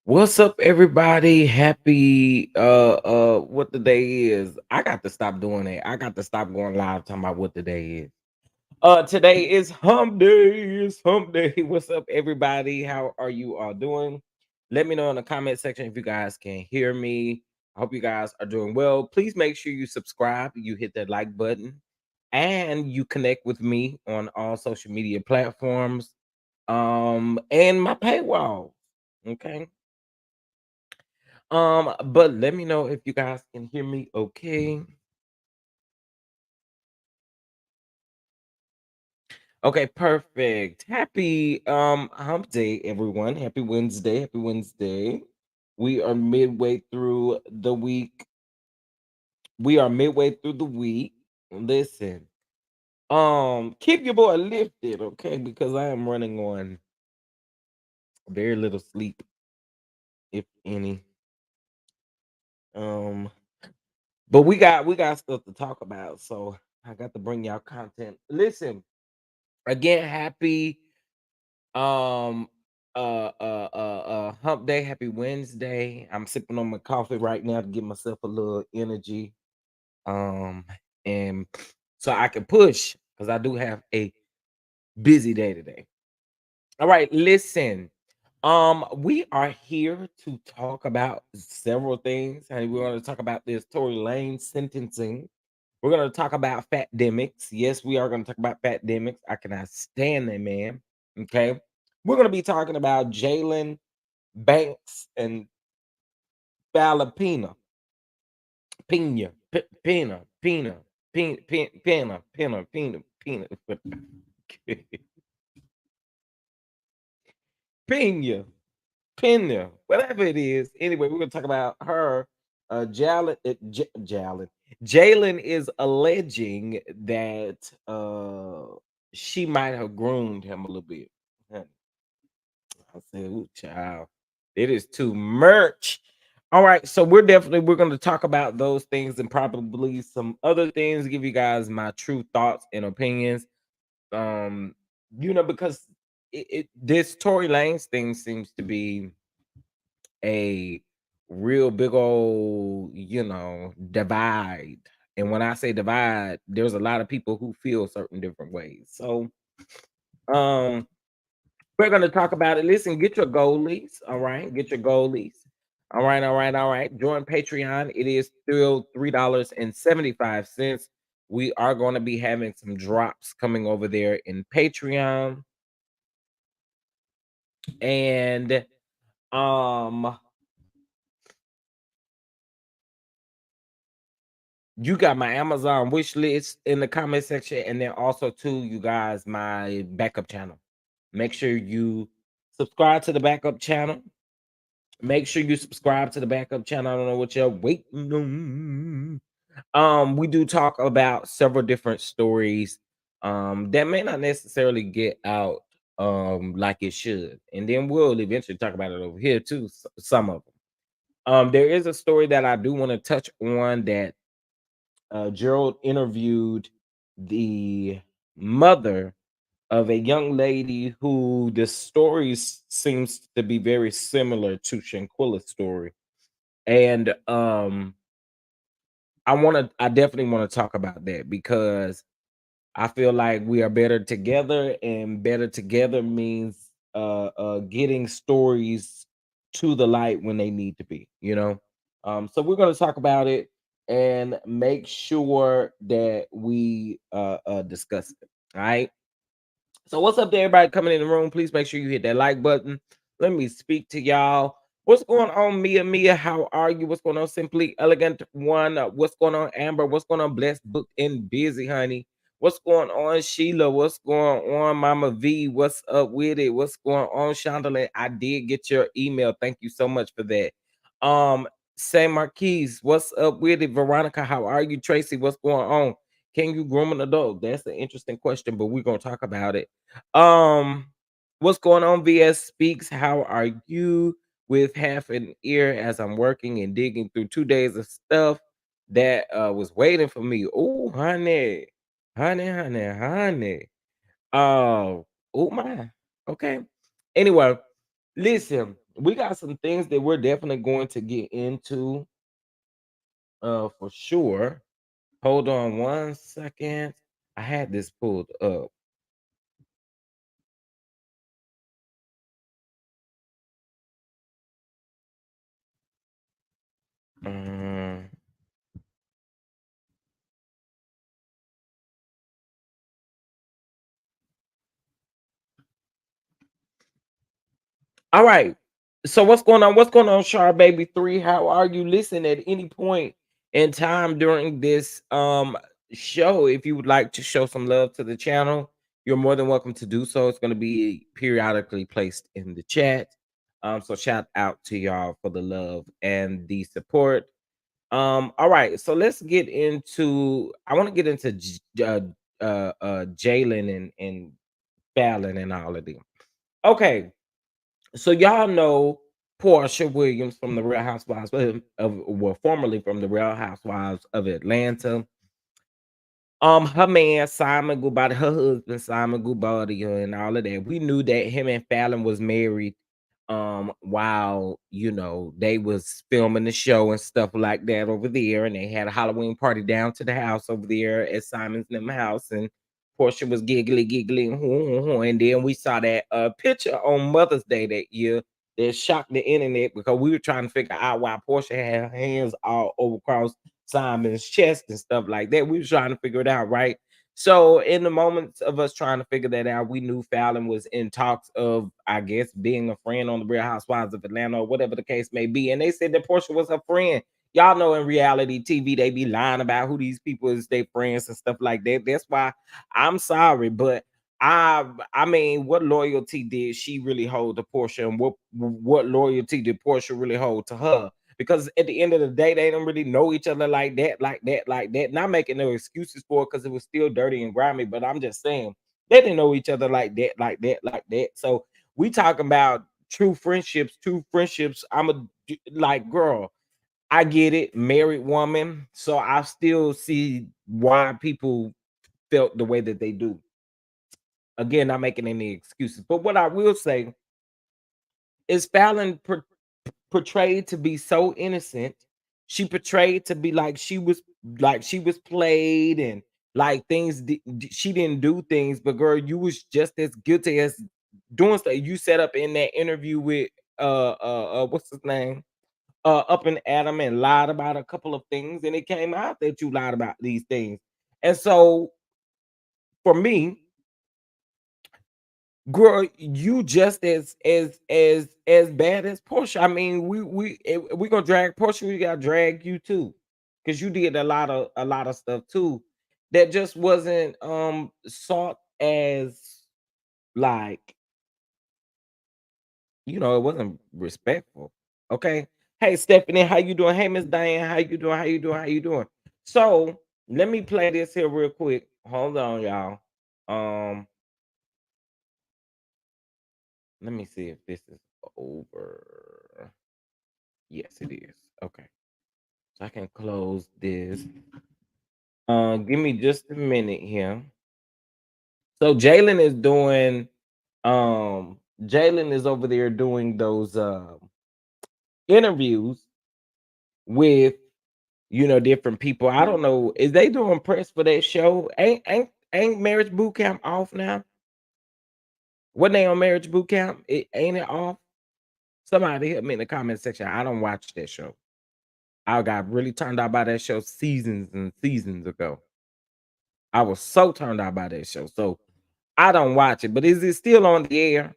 What's up, everybody? Happy what the day is. I got to stop doing it. I got to stop going live talking about what the day is. Today is hump day. It's hump day. What's up, everybody? How are you all doing? Let me know in the comment section if you guys can hear me. I hope you guys are doing well. Please make sure you subscribe, you hit that like button, and you connect with me on all social media platforms. And my paywall. Okay. But let me know if you guys can hear me okay. Okay, perfect. Happy hump day, everyone. Happy Wednesday. Happy Wednesday. We are midway through the week. We are midway through the week. Listen, keep your boy lifted, okay? Because I am running on very little sleep, if any. Um, but we got stuff to talk about, so I got to bring y'all content. Listen, again, happy Um, hump day, happy Wednesday. I'm sipping on my coffee right now to give myself a little energy. Um, and so I can push because I do have a busy day today. All right, listen. We are here to talk about several things. And we're going to talk about this Tory Lane sentencing. We're going to talk about Fat Demiks. Yes, we are going to talk about Fat Demiks. I cannot stand that man. Okay. We're going to be talking about Jayland, Banks, and Pina, Pina, Pina, Pina, Pina, Pina, Pina, Pina, Pina, Pina, Pina, whatever it is. Anyway, we're gonna talk about her. Jayland is alleging that she might have groomed him a little bit. Honey, I said, "Ooh, child, it is too much." All right, so we're going to talk about those things and probably some other things. Give you guys my true thoughts and opinions. Um, because this Tory Lanez thing seems to be a real big old, divide. And when I say divide, there's a lot of people who feel certain different ways. So, um, we're gonna talk about it. Listen, get your goalies. All right, get your goalies. All right, all right, all right. Join Patreon. It is still $3.75. We are going to be having some drops coming over there in Patreon, and um, you got my Amazon wish list in the comment section, and then also too, you guys, my backup channel. Make sure you subscribe to the backup channel. Make sure you subscribe to the backup channel. I don't know what you're waiting on. We do talk about several different stories that may not necessarily get out like it should. And then we'll eventually talk about it over here too, some of them. There is a story that I do want to touch on that Gerald interviewed the mother of a young lady who the story seems to be very similar to Shanquilla's story. And I definitely want to talk about that because I feel like we are better together, and better together means getting stories to the light when they need to be. So we're going to talk about it and make sure that we discuss it. All right. So what's up to everybody coming in the room? Please make sure you hit that like button. Let me speak to y'all. What's going on, Mia? Mia, how are you? What's going on, Simply Elegant One? What's going on, Amber? What's going on, Blessed, Booked, and Busy, honey? What's going on, Sheila? What's going on, Mama V? What's up with it? What's going on, Chandelier? I did get your email. Thank you so much for that. Um, Say Marquise, what's up with it? Veronica, how are you? Tracy, what's going on? Can you groom an adult? That's an interesting question, but we're gonna talk about it. Um, what's going on, VS Speaks? How are you? With half an ear as I'm working and digging through 2 days of stuff that was waiting for me. Oh, honey, honey, honey, honey. Oh, oh my. Okay. Anyway, listen, we got some things that we're definitely going to get into for sure. Hold on 1 second. I had this pulled up. Um, all right. So what's going on? What's going on, Char Baby 3? How are you? Listen, at any point in time during this show, if you would like to show some love to the channel, you're more than welcome to do so. It's going to be periodically placed in the chat. So shout out to y'all for the love and the support. All right, so let's get into I want to get into Jayland and Falynn and all of them. Okay, so y'all know Portia Williams from the Real Housewives well, formerly from the Real Housewives of Atlanta. Her man Simon Guobadia, her husband Simon Guobadia, and all of that. We knew that him and Fallon was married. While they was filming the show and stuff like that over there, and they had a Halloween party down to the house over there at Simon's them house, and Portia was giggly, giggly, and and then we saw that picture on Mother's Day that year that shocked the internet because we were trying to figure out why Portia had her hands all over across Simon's chest and stuff like that. We were trying to figure it out, right? So in the moments of us trying to figure that out, we knew Fallon was in talks of, I guess, being a friend on the Real Housewives of Atlanta or whatever the case may be. And they said that Portia was her friend. Y'all know in reality TV, they be lying about who these people is their friends and stuff like that. That's why I'm sorry, but I mean, what loyalty did she really hold to Portia, and what loyalty did Portia really hold to her? Because at the end of the day, they don't really know each other like that, like that, like that. Not making no excuses for it because it was still dirty and grimy, but I'm just saying they didn't know each other like that, like that, like that. So we talking about true friendships, true friendships. I'm a like girl. I get it, married woman. So I still see why people felt the way that they do. Again, not making any excuses. But what I will say is Fallon portrayed to be so innocent. She portrayed to be like she was played and like she didn't do things, but girl, you was just as guilty as doing stuff. You set up in that interview with what's his name? Up and Adam and lied about a couple of things, and it came out that you lied about these things. And so for me, girl, you just as bad as Portia. I mean, we gonna drag Portia, we gotta drag you too, because you did a lot of stuff too that just wasn't sought as like it wasn't respectful. Okay. Hey Stephanie, how you doing? Hey Miss Diane, how you doing? How you doing? How you doing? So let me play this here real quick. Hold on, y'all. Um, let me see if this is over. Yes, it is. Okay. So I can close this. Give me just a minute here. So Jayland is over there doing those interviews with different people. I don't know. Is they doing press for that show? Ain't Marriage Boot Camp off now? When they on Marriage Boot Camp? Ain't it off? Somebody hit me in the comment section. I don't watch that show. I got really turned out by that show seasons and seasons ago. I was so turned out by that show. So I don't watch it. But is it still on the air?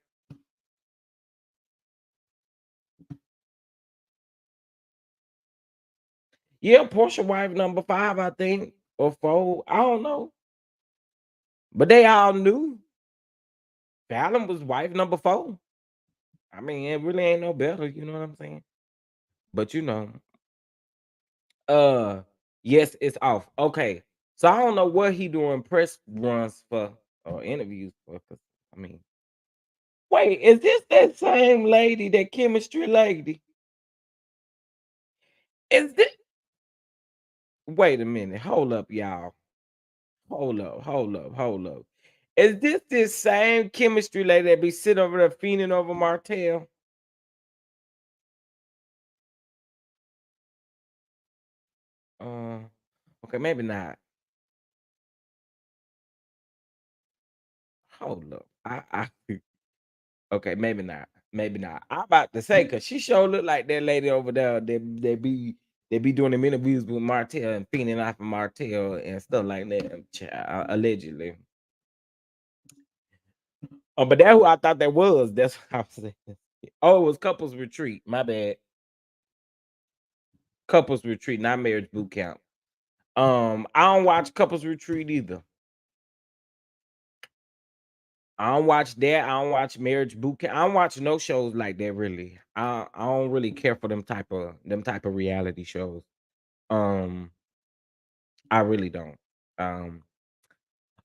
Yeah, Portia wife number 5, I think, or 4. I don't know. But they all knew Fallon was wife number 4. I mean, it really ain't no better, you know what I'm saying? But uh yes, it's off. Okay. So I don't know what he doing press runs for or interviews for. 'Cause, I mean, wait, is this that same lady, that chemistry lady? Is this Wait a minute, hold up, y'all. Hold up, hold up, hold up. Is this same chemistry lady that be sitting over there fiending over Martell? Uh, okay, maybe not. Hold up. Okay, maybe not. Maybe not. I'm about to say because she sure look like that lady over there. They be doing them interviews with Martell and fiending off of Martell and stuff like that. Allegedly. Oh, but that's who I thought that was. That's what I was saying. Oh, it was couples retreat. My bad. Couples retreat, not marriage boot camp. I don't watch couples retreat either. I don't watch that. I don't watch marriage boot camp. I don't watch no shows like that really. I don't really care for them type of reality shows. Um, I really don't. Um,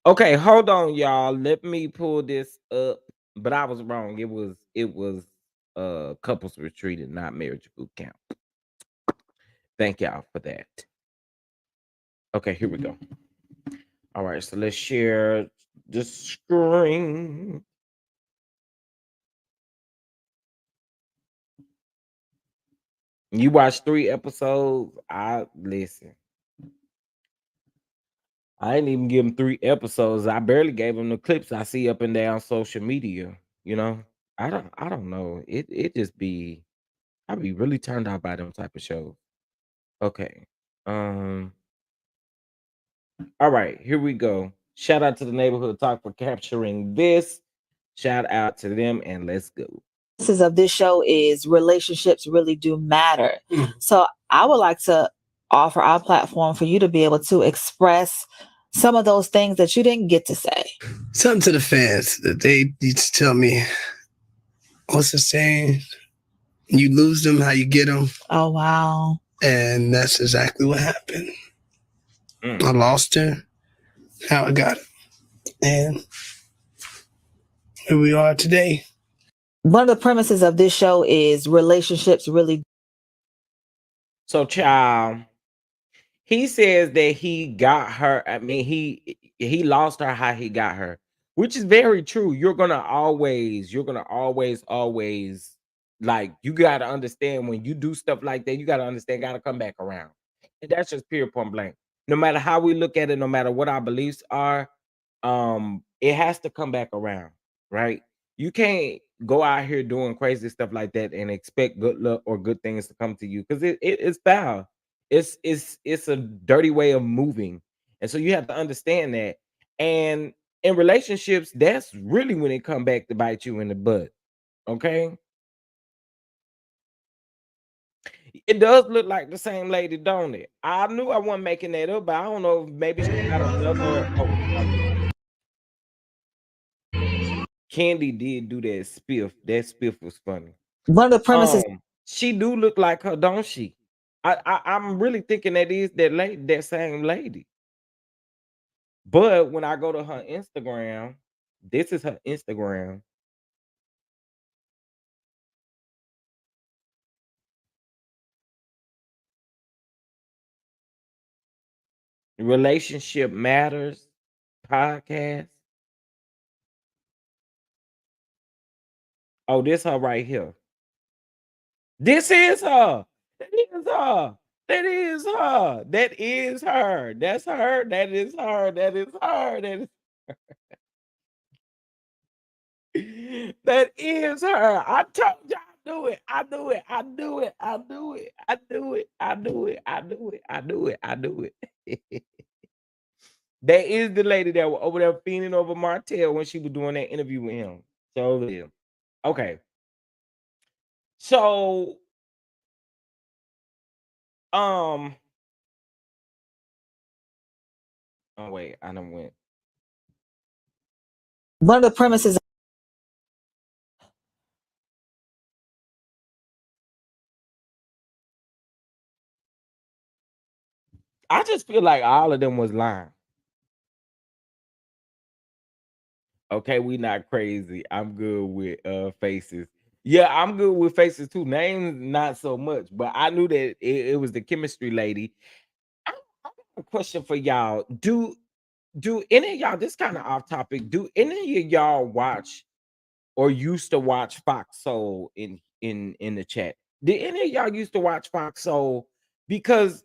okay, hold on, y'all. Let me pull this up. But I was wrong. It was couples retreat and not marriage boot camp. Thank y'all for that. Okay, here we go. All right, so let's share the screen. You watched 3 episodes. I listen. I didn't even give him 3 episodes. I barely gave him the clips I see up and down social media. You know, I don't know. It just be I be really turned out by them type of shows. Okay. Um. All right. Here we go. Shout out to the neighborhood talk for capturing this. Shout out to them and let's go. Of this show is relationships really do matter. So I would like to offer our platform for you to be able to express some of those things that you didn't get to say. Something to the fans that they need to tell me. What's the saying? You lose them, how you get them. Oh, wow. And that's exactly what happened. I lost her, how I got it. And here we are today. One of the premises of this show is relationships really. So, child, he says that he got her. I mean, he lost her how he got her, which is very true. You're gonna always Like, you gotta understand when you do stuff like that, you gotta understand, gotta come back around. And that's just pure point blank. No matter how we look at it, no matter what our beliefs are, it has to come back around, right? You can't go out here doing crazy stuff like that and expect good luck or good things to come to you because it's foul. It's a dirty way of moving. And so you have to understand that. And in relationships, that's really when it come back to bite you in the butt. Okay. It does look like the same lady, don't it? I knew I wasn't making that up, but I don't know if maybe she got another. Oh, Candy did do that spiff. That spiff was funny. One of the premises. She do look like her, don't she? I'm really thinking that is that lady, that same lady. But when I go to her Instagram, this is her Instagram. Relationship Matters podcast. Oh, this her right here. This is her. That is her. That is her. That is her. That's her. That is her. That is her. That is that is her. I told you I do it. I do it. I do it. I do it. I do it. I do it. I do it. I do it. I do it. That is the lady that was over there fiending over Martell when she was doing that interview with him. So yeah. Okay. So oh wait, I done went. One of the premises. I just feel like all of them was lying. Okay, we not crazy. I'm good with faces. Yeah, I'm good with faces too. Names not so much, but I knew that it was the chemistry lady. I got a question for y'all. Do any of y'all, this kind of off topic, do any of y'all watch or used to watch Fox Soul in the chat? Did any of y'all used to watch Fox Soul? Because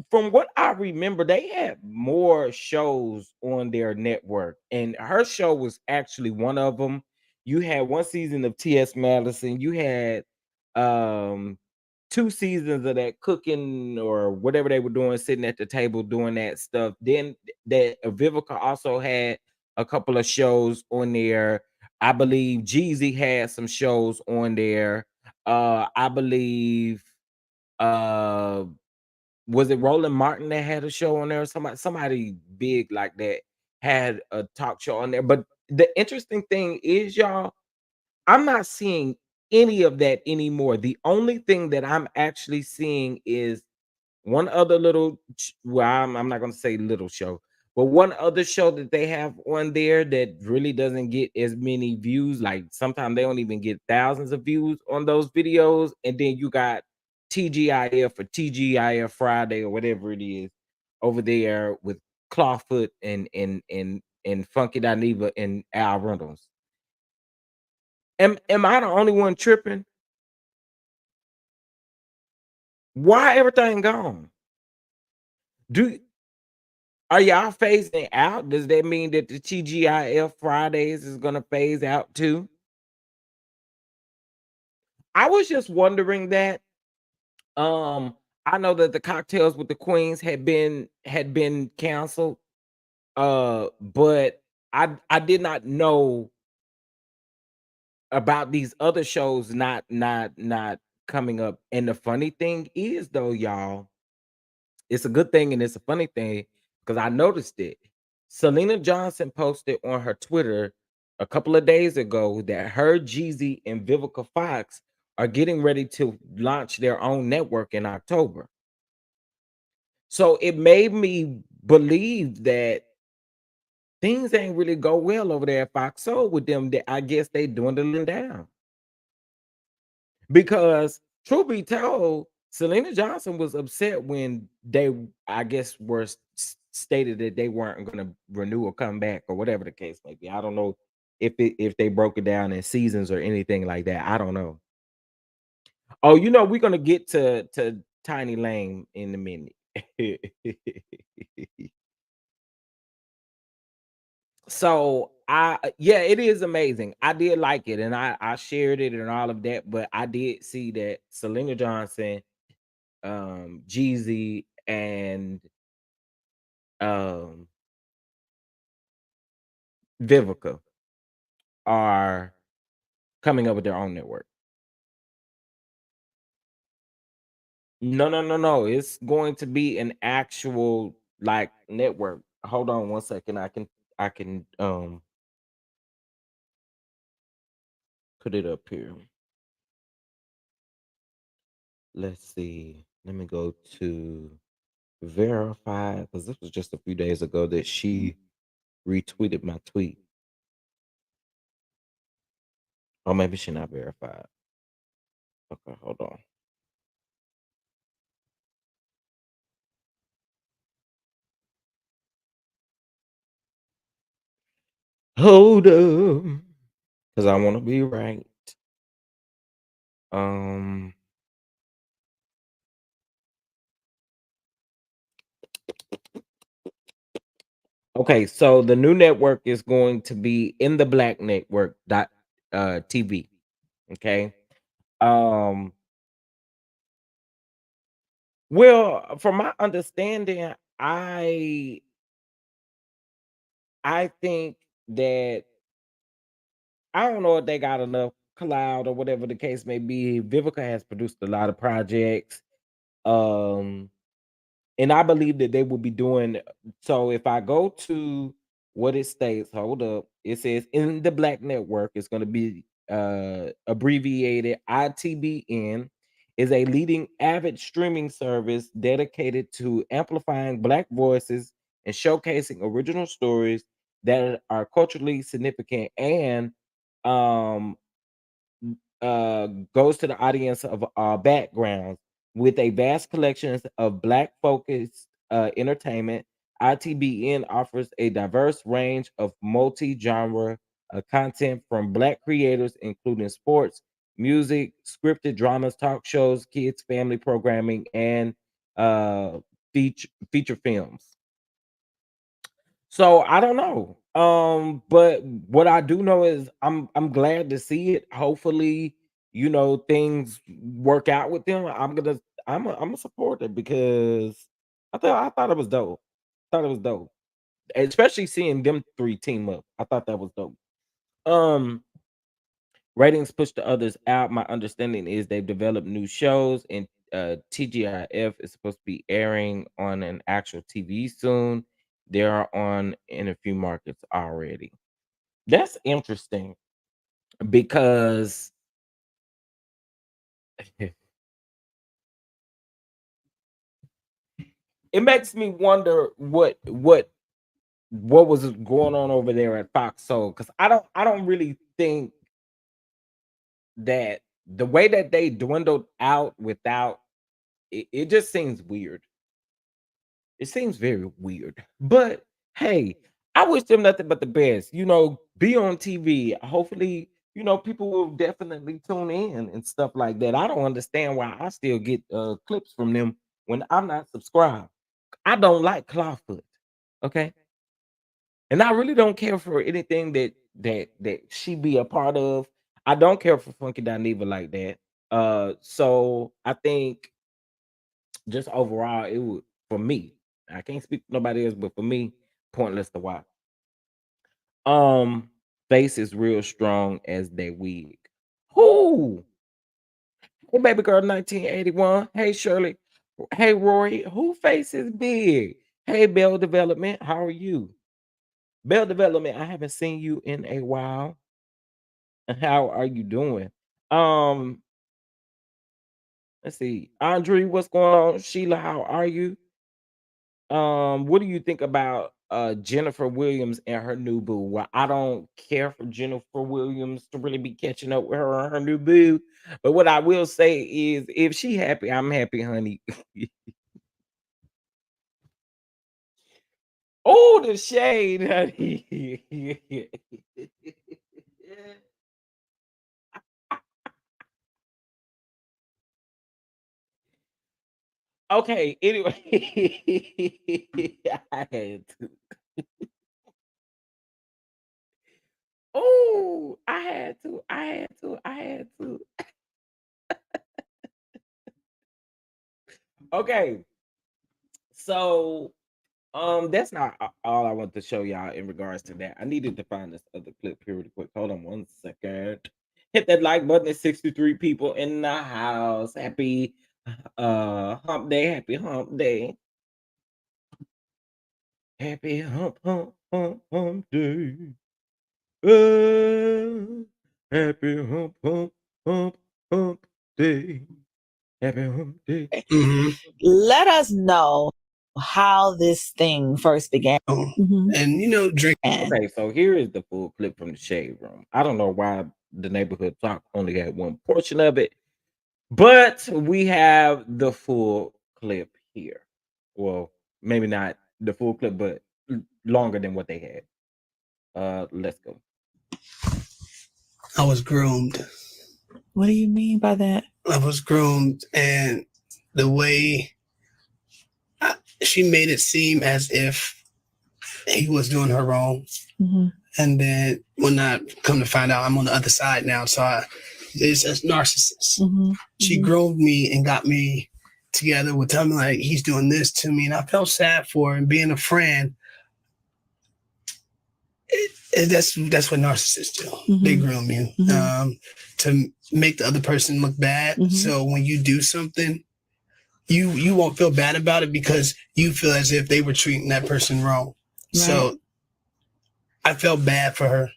from what I remember, they had more shows on their network, and her show was actually one of them. You had one season of T.S. Madison. You had um 2 seasons of that cooking or whatever they were doing, sitting at the table doing that stuff. Then that Vivica also had a couple of shows on there. I believe Jeezy had some shows on there. I believe uh was it Roland Martin that had a show on there? Somebody big like that had a talk show on there. But the interesting thing is, y'all, I'm not seeing any of that anymore. The only thing that I'm actually seeing is one other well, I'm not gonna say little show, but one other show that they have on there that really doesn't get as many views. Like sometimes they don't even get thousands of views on those videos. And then you got TGIF or TGIF Friday or whatever it is over there with Clawfoot and Funky Dineva and Al Reynolds. Am I the only one tripping? Why everything gone? Are y'all phasing out? Does that mean that the TGIF Fridays is gonna phase out too? I was just wondering that. I know that the Cocktails with the Queens had been canceled. But I did not know about these other shows not coming up. And the funny thing is though, y'all, it's a good thing and it's a funny thing because I noticed it. Selena Johnson posted on her Twitter a couple of days ago that her Jeezy and Vivica Fox are getting ready to launch their own network in October. So it made me believe that things ain't really go well over there at Fox Soul with them. That I guess they dwindling down. Because truth be told, Selena Johnson was upset when they, I guess, were stated that they weren't going to renew or come back or whatever the case may be. I don't know if they broke it down in seasons or anything like that. I don't know. Oh, you know, we're gonna get to Tiny Lane in a minute. So yeah, it is amazing. I did like it, and I shared it and all of that, but I did see that Selena Johnson, Jeezy, and um Vivica are coming up with their own network. No, no, no, no. It's going to be an actual like network. Hold on one second. I can put it up here. Let's see. Let me go to verify because this was just a few days ago that she retweeted my tweet. Or maybe she not verified. Okay, hold on. Hold up. Because I want to be right. Um okay, so the new network is going to be in the black network dot TV. Okay. Um well, from my understanding, I think that I don't know if they got enough cloud or whatever the case may be. Vivica has produced a lot of projects. Um and I believe that they will be doing so if I go to what it states, hold up, it says in the black network, it's going to be abbreviated ITBN is a leading avid streaming service dedicated to amplifying black voices and showcasing original stories that are culturally significant and um goes to the audience of backgrounds with a vast collection of black focused entertainment. ITBN offers a diverse range of multi-genre content from black creators, including sports, music, scripted dramas, talk shows, kids, family programming, and uh, feature films. So I don't know. But what I do know is I'm glad to see it. Hopefully, things work out with them. I'm a supporter because I thought it was dope. Thought it was dope. Especially seeing them three team up. I thought that was dope. Um Ratings push the others out. My understanding is they've developed new shows, and TGIF is supposed to be airing on an actual TV soon. They are on in a few markets already. That's interesting because it makes me wonder what was going on over there at Fox Soul because I don't really think that the way that they dwindled out without it just seems weird. It seems very weird. But hey, I wish them nothing but the best. Be on TV. Hopefully, people will definitely tune in and stuff like that. I don't understand why I still get clips from them when I'm not subscribed. I don't like Clawfoot. Okay. And I really don't care for anything that she be a part of. I don't care for Funky Dineva like that. So I think just overall, it would for me. I can't speak for nobody else, but for me, pointless to watch. Um, Face is real strong as they wig. Who? Hey, baby girl, 1981. Hey, Shirley. Hey, Rory. Who face is big? Hey, Bell Development. How are you? Bell Development. I haven't seen you in a while. How are you doing? Um, let's see. Andre, what's going on? Sheila, how are you? What do you think about Jennifer Williams and her new boo? Well, I don't care for Jennifer Williams to really be catching up with her and her new boo. But what I will say is if she happy, I'm happy, honey. Oh, the shade, honey. Okay, anyway, I had to. Oh, I had to. I had to. I had to. Okay, so that's not all I want to show y'all in regards to that. I needed to find this other clip here really quick. Hold on 1 second. Hit that like button. It's 63 people in the house. Happy hump day. Happy hump day. Happy hump day. Happy hump day. Happy hump day. Mm-hmm. Let us know how this thing first began. And drink. Okay, so here is the full clip from the shade room. I don't know why the neighborhood talk only had one portion of it, but we have the full clip here. Well, maybe not the full clip, but longer than what they had. Let's go. I was groomed. What do you mean by that? I was groomed, and the way she made it seem as if he was doing her wrong. And then when I come to find out, I'm on the other side now. So it's a narcissist. She groomed me and got me together with telling me like he's doing this to me, and I felt sad for her. And being a friend, that's what narcissists do. They groom you to make the other person look bad. So when you do something, you won't feel bad about it because you feel as if they were treating that person wrong. Right. So I felt bad for her.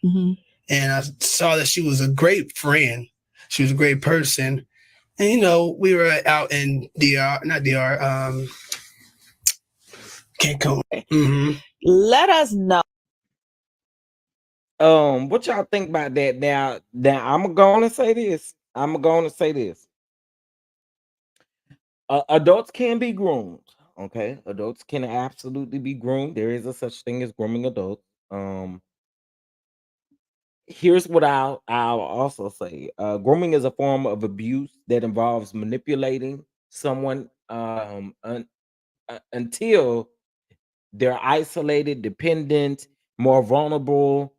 And I saw that she was a great friend. She was a great person. And, we were out in Cancun. Let us know. What y'all think about that? Now I'm going to say this. Adults can be groomed. Okay, adults can absolutely be groomed. There is a such thing as grooming adults. Here's what I'll also say. Grooming is a form of abuse that involves manipulating someone until they're isolated, dependent, more vulnerable.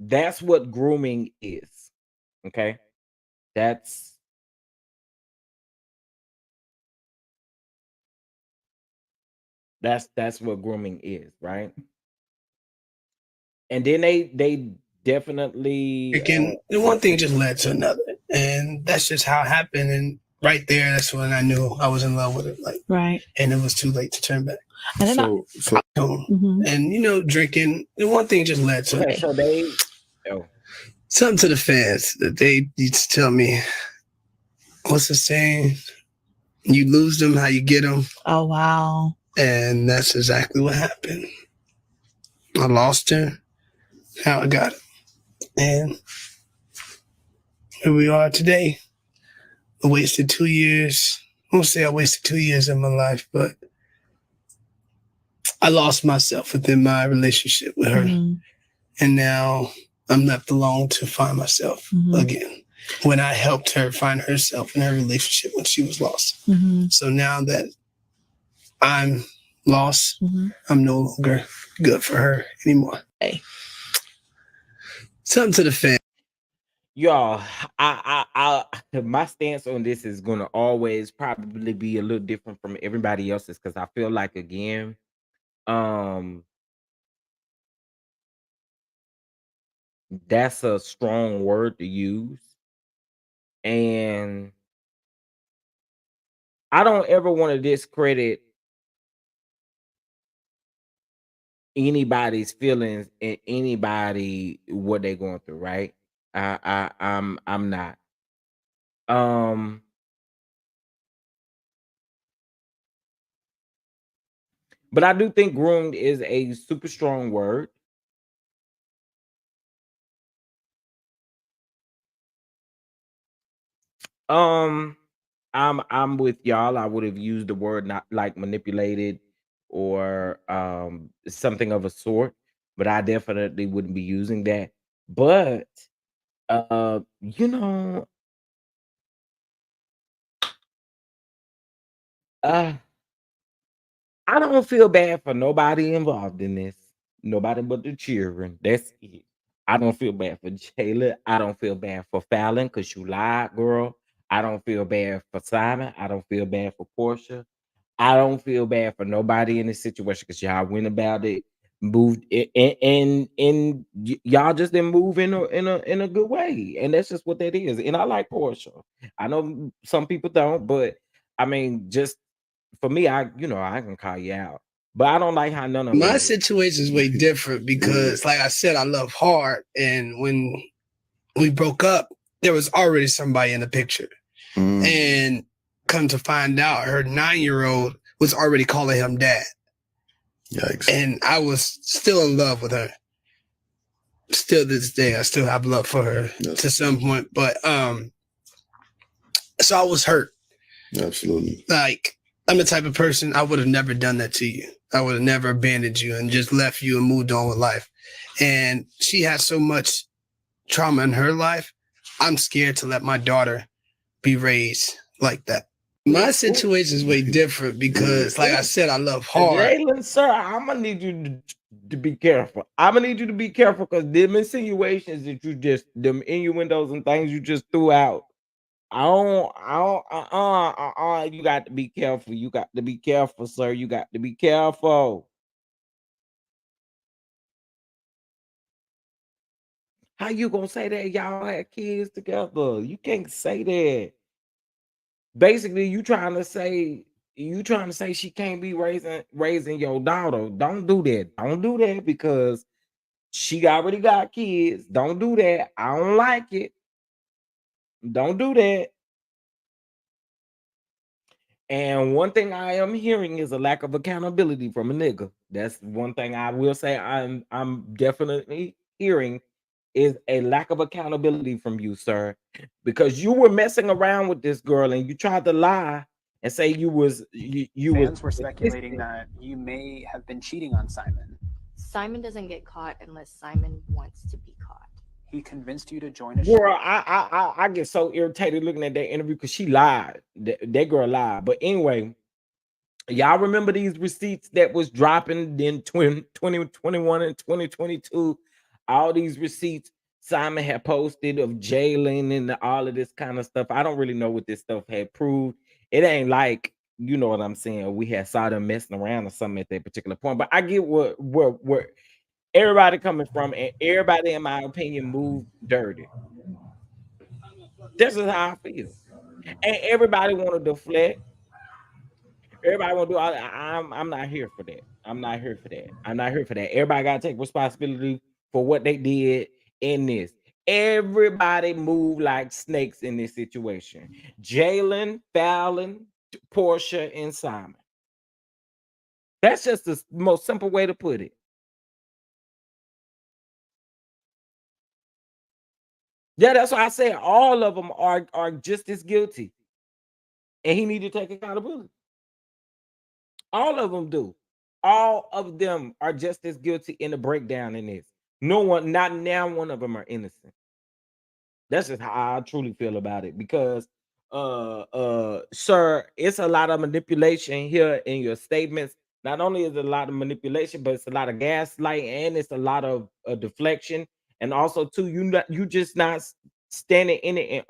That's what grooming is. Okay, that's what grooming is, right? And then they definitely Again, one thing just led to another, and that's just how it happened. And right there, that's when I knew I was in love with it. Like, right, and it was too late to turn back. And then and drinking. And one thing just led to so they something to the fans that they used to tell me. What's the saying? You lose them, how you get them. Oh wow! And that's exactly what happened. I lost her, how I got it, and here we are today. I wasted 2 years. I won't say I wasted 2 years of my life, but I lost myself within my relationship with her. And now I'm left alone to find myself again. When I helped her find herself in her relationship when she was lost. So now that I'm lost, I'm no longer good for her anymore. Hey. Something to the fan. Y'all, I my stance on this is gonna always probably be a little different from everybody else's because I feel like again, that's a strong word to use, and I don't ever want to discredit anybody's feelings and anybody what they're going through, right? I'm not. But I do think groomed is a super strong word. I'm with y'all. I would have used the word not like manipulated or something of a sort, but I definitely wouldn't be using that. But you know, Uh, I don't feel bad for nobody involved in this. Nobody but the children. That's it. I don't feel bad for Jayla. I don't feel bad for Falynn because you lied, girl. I don't feel bad for Simon. I don't feel bad for Portia. I don't feel bad for nobody in this situation because y'all went about it, moved it, and y'all just didn't move in a good way, and that's just what that is. And I like Portia. I know some people don't, but I mean, just for me, I can call you out, but I don't like how none of them My did. situation is way different because, like I said, I love hard, and when we broke up, there was already somebody in the picture, and come to find out, her 9-year-old was already calling him dad. Yikes! And I was still in love with her. Still to this day, I still have love for her to some point, but so I was hurt. Absolutely. Like, I'm the type of person, I would have never done that to you. I would have never abandoned you and just left you and moved on with life. And she has so much trauma in her life. I'm scared to let my daughter be raised like that. My situation is way different because, like I said, I love hard. Jayland, sir, I'm gonna need you to be careful. I'm gonna need you to be careful because them insinuations that them innuendos and things you just threw out. You got to be careful. You got to be careful, sir. You got to be careful. How you gonna say that y'all had kids together? You can't say that. Basically, you trying to say she can't be raising your daughter. Don't do that. Don't do that because she already got kids. Don't do that. I don't like it. Don't do that. And one thing I am hearing is a lack of accountability from a nigga. That's one thing I will say I'm definitely hearing is a lack of accountability from you, sir. Because you were messing around with this girl and you tried to lie and say you Fans were was speculating that you may have been cheating on Simon. Simon doesn't get caught unless Simon wants to be caught. He convinced you to join a girl. show. I get so irritated looking at that interview because she lied. That girl lied. But anyway, y'all remember these receipts that was dropping in 2021 and 2022? All these receipts Simon had posted of Jayland and all of this kind of stuff. I don't really know what this stuff had proved. It ain't like, you know what I'm saying, we had saw them messing around or something at that particular point. But I get where everybody coming from, and everybody, in my opinion, moved dirty. This is how I feel. And everybody want to deflect. Everybody want to do all that. I'm not here for that. I'm not here for that. I'm not here for that. Everybody got to take responsibility for what they did in this. Everybody moved like snakes in this situation. Jayland, Falynn, Portia, and Simon. That's just the most simple way to put it. Yeah, that's why I said all of them are just as guilty. And he need to take accountability. All of them do. All of them are just as guilty in the breakdown in this. No one, not now one of them are innocent. That's just how I truly feel about it. Because sir, it's a lot of manipulation here in your statements. Not only is it a lot of manipulation, but it's a lot of gaslight and it's a lot of deflection. And also, too, you just not standing in it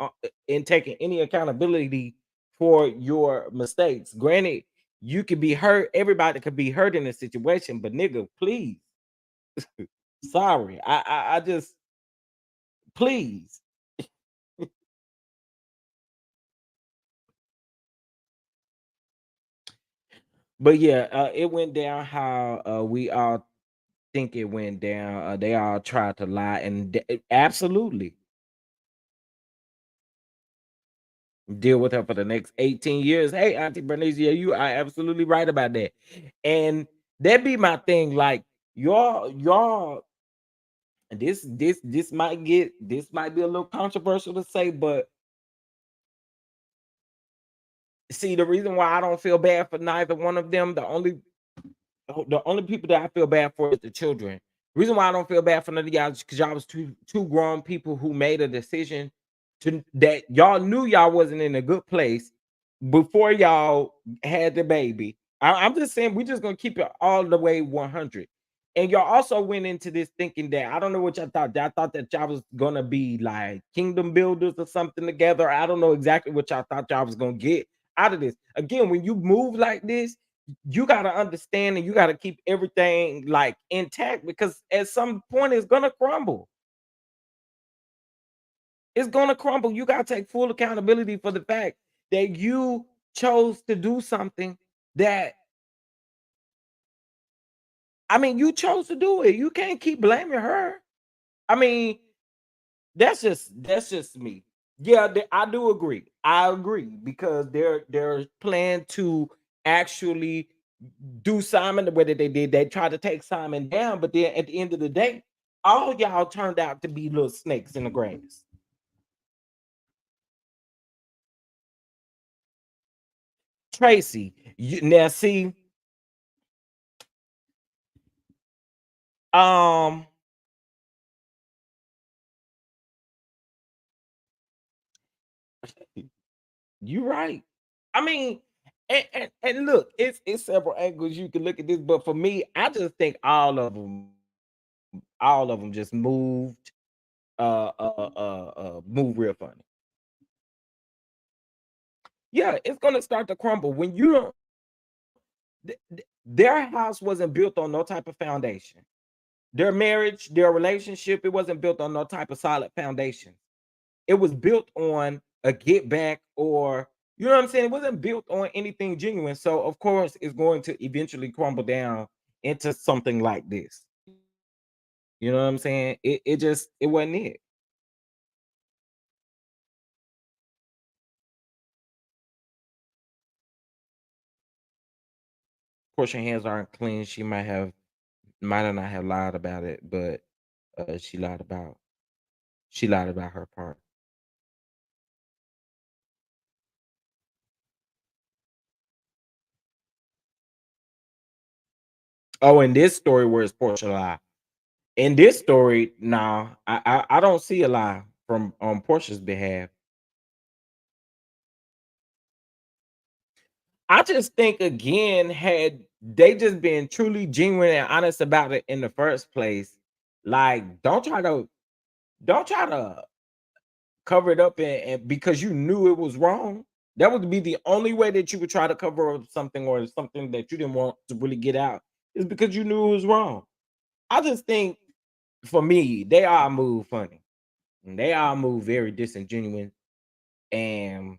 and taking any accountability for your mistakes. Granted, you could be hurt. Everybody could be hurt in this situation, but nigga, please, sorry, I just please. But yeah, it went down how we all think it went down. They all tried to lie, and absolutely deal with her for the next 18 years. Hey, Auntie Bernice, yeah, you are absolutely right about that. And that be my thing. Like y'all, this might be a little controversial to say, but see, the reason why I don't feel bad for neither one of them, the only people that I feel bad for is the children. The reason why I don't feel bad for none of y'all is because y'all was two grown people who made a decision that y'all knew y'all wasn't in a good place, before y'all had the baby. I'm just saying we're just gonna keep it all the way 100. And y'all also went into this thinking that I don't know what y'all thought. I thought that y'all was gonna be like kingdom builders or something together. I don't know exactly what y'all thought y'all was gonna get out of this. Again, when you move like this, you gotta understand and you gotta keep everything like intact because at some point it's gonna crumble. It's gonna crumble. You gotta take full accountability for the fact that you chose to do something that you chose to do it. You can't keep blaming her. I mean, that's just me. Yeah, I do agree. I agree because they're planning to actually do Simon the way that they did. They tried to take Simon down, but then at the end of the day, all y'all turned out to be little snakes in the grass. Tracy, now see, um, you right. I mean, and look, it's several angles you can look at this, but for me, I just think all of them just moved, move real funny. Yeah, it's gonna start to crumble when you don't. Their house wasn't built on no type of foundation. Their marriage, their relationship, it wasn't built on no type of solid foundation. It was built on a get back or you know what I'm saying? It wasn't built on anything genuine. So of course it's going to eventually crumble down into something like this. You know what I'm saying? It wasn't it. Of course, her hands aren't clean. She might not have lied about it, but she lied about her part. Oh, in this story where it's Portia lie. In this story, nah, I don't see a lie from on Portia's behalf. I just think again, had they just been truly genuine and honest about it in the first place, like don't try to cover it up and because you knew it was wrong. That would be the only way that you would try to cover up something or something that you didn't want to really get out is because you knew it was wrong. I just think for me, they all move funny. And they all move very disingenuous, and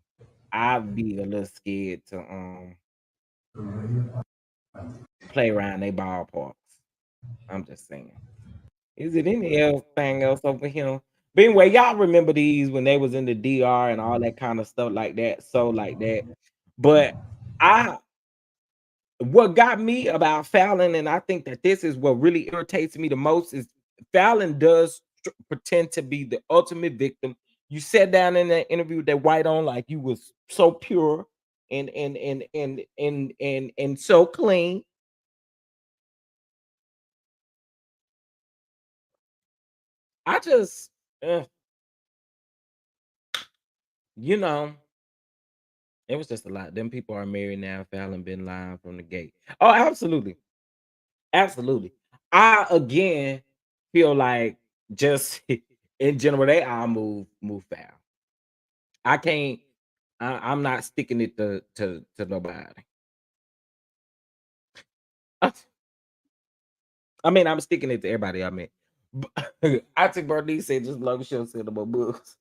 I'd be a little scared to play around they ballparks. I'm just saying. Is it anything else over here? But anyway, y'all remember these when they was in the DR and all that kind of stuff like that. So like that. But I what got me about Fallon, and I think that this is what really irritates me the most, is Fallon does pretend to be the ultimate victim. You sat down in that interview with that white on like you was so pure and so clean. I just, uh, you know, it was just a lot. Them people are married now. Fallon been lying from the gate. Oh, absolutely, absolutely. I again feel like just in general they all move foul. I can't. I'm not sticking it to nobody. I mean, I'm sticking it to everybody. I mean, I think Bernice said just long as she don't send them more books.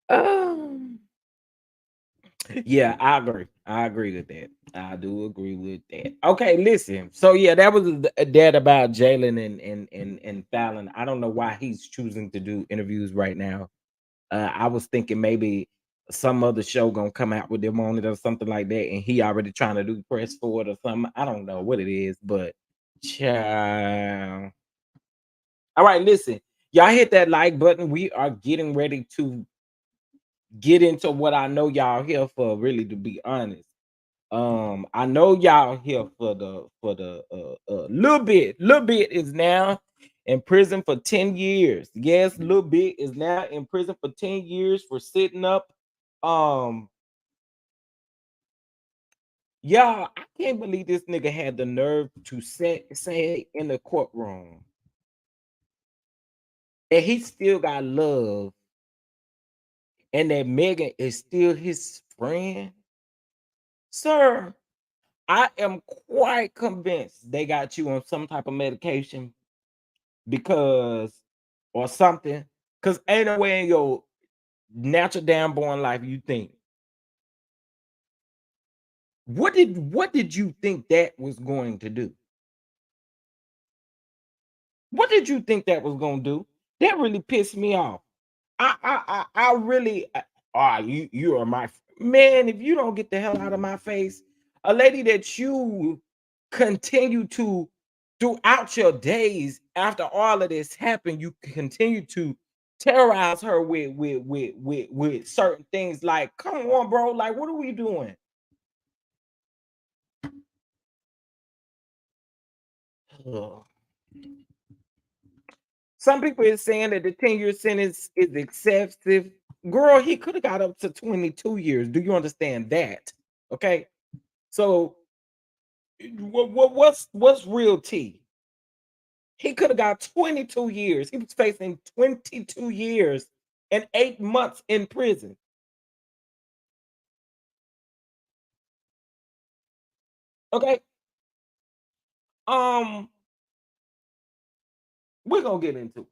um, yeah, I agree. I agree with that. I do agree with that. Okay, listen. So yeah, that was that about Jayland and Fallon. I don't know why he's choosing to do interviews right now. I was thinking maybe some other show gonna come out with them on it or something like that, and he already trying to do press for it or something. I don't know what it is, but child. All right, listen, y'all hit that like button. We are getting ready to get into what I know y'all here for. Really, to be honest, I know y'all here for the little bit is now in prison for 10 years. Yes, Lil Big is now in prison for 10 years for sitting up. Y'all, I can't believe this nigga had the nerve to say in the courtroom that he still got love and that Megan is still his friend. Sir, I am quite convinced they got you on some type of medication because, or something, because ain't no way in your natural damn born life you think. What did you think that was going to do? What did you think that was going to do? That really pissed me off. I really, you are my man. If you don't get the hell out of my face, a lady that you continue to throughout your days after all of this happened, you continue to terrorize her with certain things. Like, come on, bro. Like, what are we doing? Ugh. Some people is saying that the 10-year sentence is excessive. Girl, he could have got up to 22 years. Do you understand that? Okay. So what's real tea? He could have got 22 years. He was facing 22 years and 8 months in prison. Okay. We're gonna get into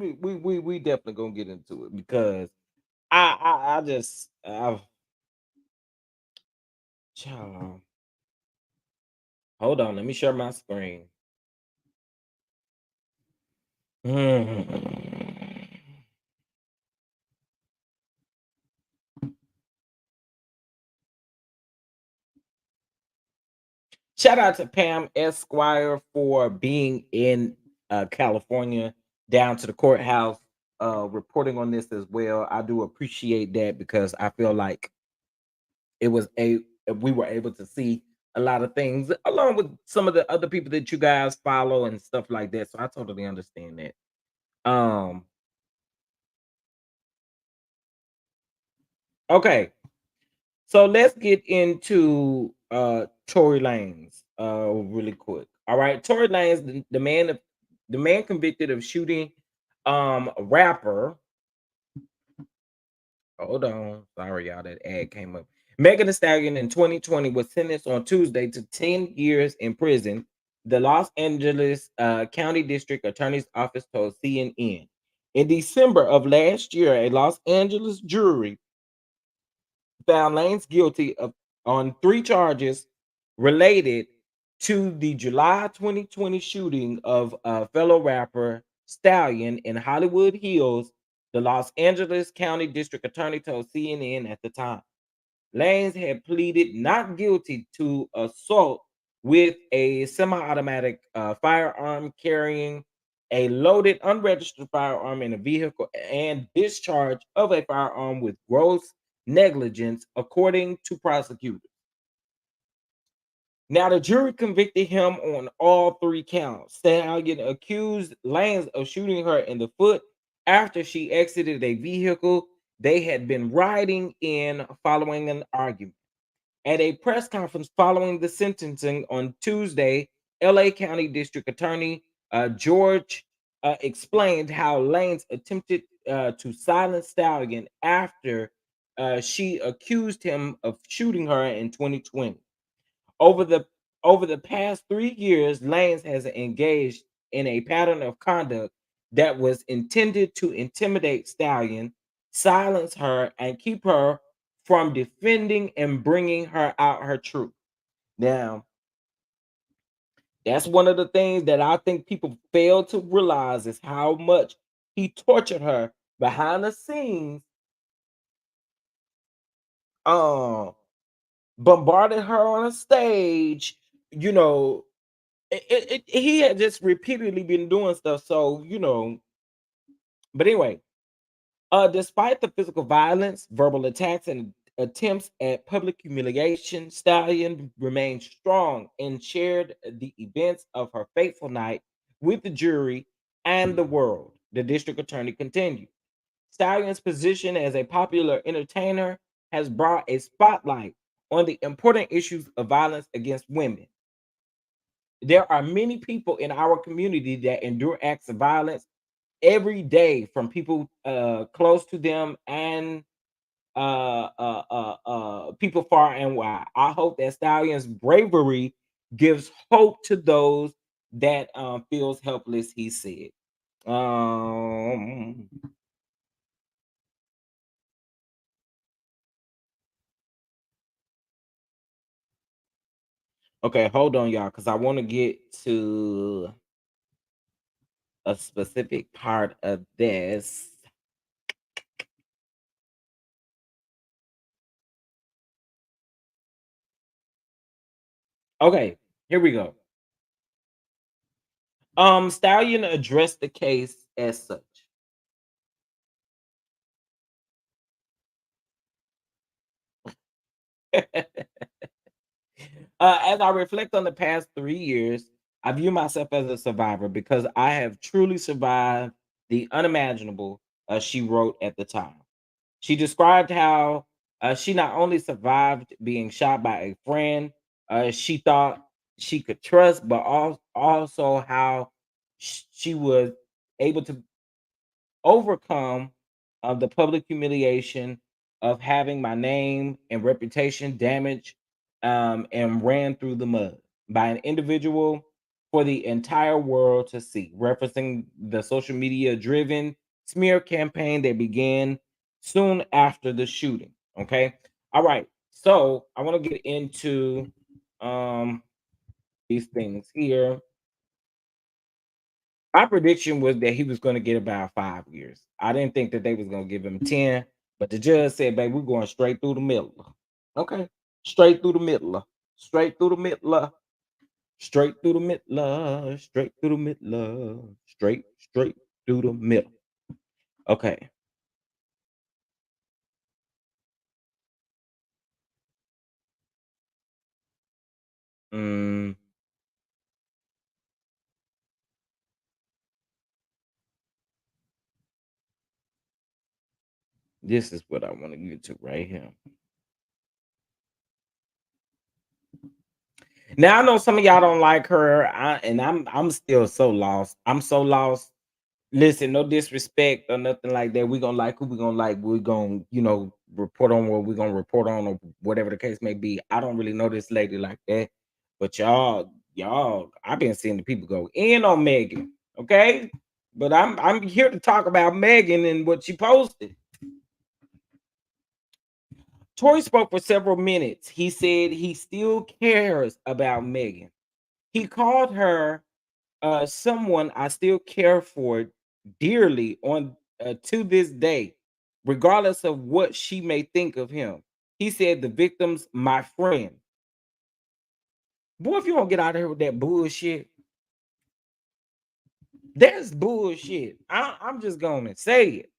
it. We definitely gonna get into it because I just child. Hold on, let me share my screen. Shout out to Pam Esquire for being in California down to the courthouse reporting on this as well. I do appreciate that because I feel like it was we were able to see a lot of things along with some of the other people that you guys follow and stuff like that. So I totally understand that. Okay. So let's get into Tory Lanez really quick. All right, Tory Lanez, the man convicted of shooting a rapper. Hold on, sorry y'all, that ad came up. Megan Thee Stallion in 2020 was sentenced on Tuesday to 10 years in prison. The Los Angeles County District Attorney's Office told CNN. In December of last year, a Los Angeles jury found Lanez guilty on 3 charges related to the July 2020 shooting of fellow rapper Stallion in Hollywood Hills. The Los Angeles County District Attorney told CNN at the time. Lanez had pleaded not guilty to assault with a semi-automatic firearm, carrying a loaded unregistered firearm in a vehicle, and discharge of a firearm with gross negligence, according to prosecutors. Now, the jury convicted him on all 3 counts. Stallion accused Lanez of shooting her in the foot after she exited a vehicle they had been riding in following an argument. At a press conference following the sentencing on Tuesday, LA County District Attorney George explained how Lanez attempted to silence Stallion after she accused him of shooting her in 2020. Over the over the past 3 years, Lanez has engaged in a pattern of conduct that was intended to intimidate Stallion, silence her, and keep her from defending and bringing her out her truth. Now, that's one of the things that I think people fail to realize is how much he tortured her behind the scenes, um, bombarded her on a stage, you know. He had just repeatedly been doing stuff. So, but anyway, despite the physical violence, verbal attacks, and attempts at public humiliation, Stallion remained strong and shared the events of her fateful night with the jury and the world, the district attorney continued. Stallion's position as a popular entertainer has brought a spotlight on the important issues of violence against women. There are many people in our community that endure acts of violence every day from people close to them and people far and wide. I hope that Stallion's bravery gives hope to those that feels helpless, he said. Um, okay, hold on, y'all, because I want to get to a specific part of this. Okay, here we go. Stallion addressed the case as such. As I reflect on the past 3 years, I view myself as a survivor because I have truly survived the unimaginable, she wrote at the time. She described how she not only survived being shot by a friend she thought she could trust, but also how she was able to overcome of the public humiliation of having my name and reputation damaged and ran through the mud by an individual for the entire world to see, referencing the social media driven smear campaign that began soon after the shooting. Okay. All right. So I want to get into um, these things here. My prediction was that he was going to get about 5 years. I didn't think that they was going to give him 10, but the judge said, "Baby, we're going straight through the middle." Okay, straight through the middle, straight through the middle, straight through the middle, straight through the middle, straight through the middle. Okay. Mm, this is what I want to get to right here. Now I know some of y'all don't like her, and I'm still so lost. I'm so lost. Listen, no disrespect or nothing like that. We gonna like who we gonna like. We gonna, report on what we gonna report on or whatever the case may be. I don't really know this lady like that, but y'all, I've been seeing the people go in on Megan. Okay, but I'm here to talk about Megan and what she posted. Tory spoke for several minutes. He said he still cares about Megan. He called her someone I still care for dearly on to this day, regardless of what she may think of him. He said the victim's my friend. Boy, if you don't get out of here with that bullshit, that's bullshit. I'm just gonna say it.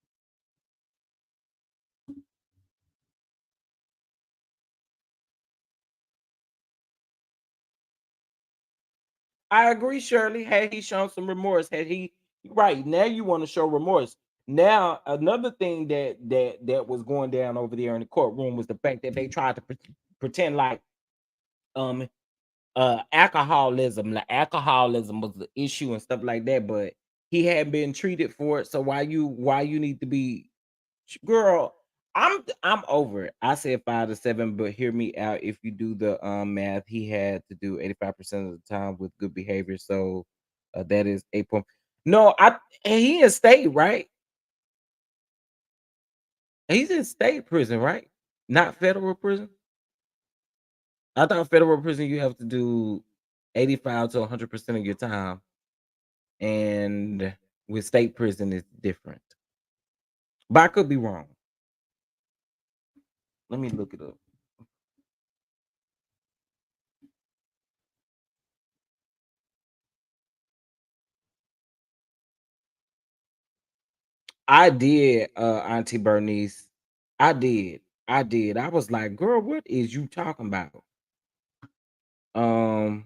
I agree, Shirley. Had he shown some remorse, had he right now you want to show remorse. Now, another thing that was going down over there in the courtroom was the fact that they tried to pretend like um alcoholism. The alcoholism was the issue and stuff like that, but he had been treated for it. So why you need to be girl? I'm over it. I said 5 to 7, but hear me out. If you do the math, he had to do 85% of the time with good behavior. So that is 8 point. No, he in state, right? He's in state prison, right? Not federal prison. I thought federal prison you have to do 85 to 100% of your time, and with state prison it's different. But I could be wrong. Let me look it up. I did, Auntie Bernice. I did. I did. I was like, girl, what is you talking about? Um,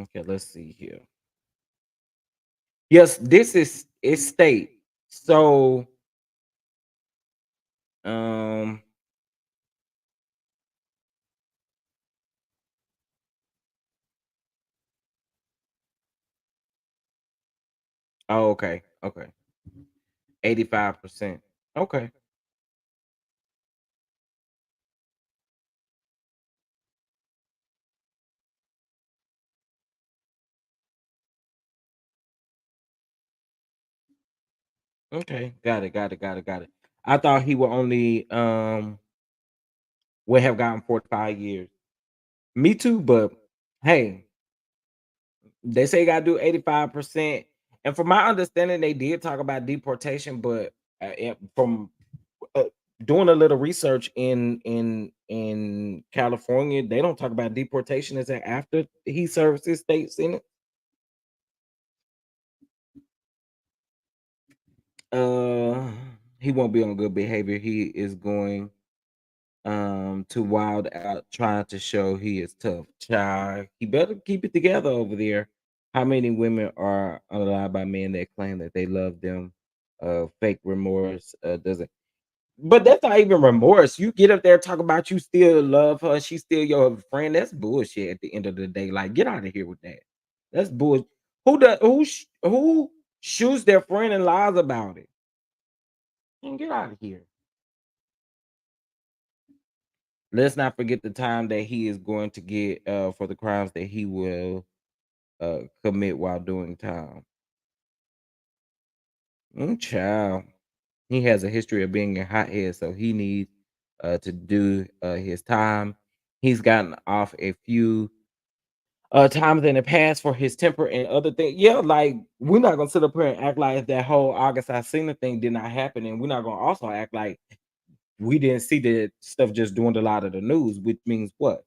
Okay, let's see here. Yes, this is state. So um oh, okay, okay. 85%. Okay. Okay. Got it. Got it. Got it. Got it. I thought he would only would have gotten 45 years. Me too, but hey, they say you gotta do 85%. And from my understanding, they did talk about deportation, but from uh, doing a little research in California, they don't talk about deportation. Is that after he serves his state sentence? Uh, he won't be on good behavior. He is going to wild out trying to show he is tough. Child, he better keep it together over there. How many women are unalive by men that claim that they love them? Fake remorse doesn't. But that's not even remorse. You get up there talk about you still love her, she's still your friend. That's bullshit. At the end of the day, like get out of here with that. That's bullshit. Who shoots their friend and lies about it? And get out of here. Let's not forget the time that he is going to get for the crimes that he will commit while doing time. Child. He has a history of being a hothead, so he needs to do his time. He's gotten off a few times in the past for his temper and other things. Yeah, like we're not gonna sit up here and act like that whole August Alsina thing did not happen, and we're not gonna also act like we didn't see that stuff just doing a lot of the news, which means what?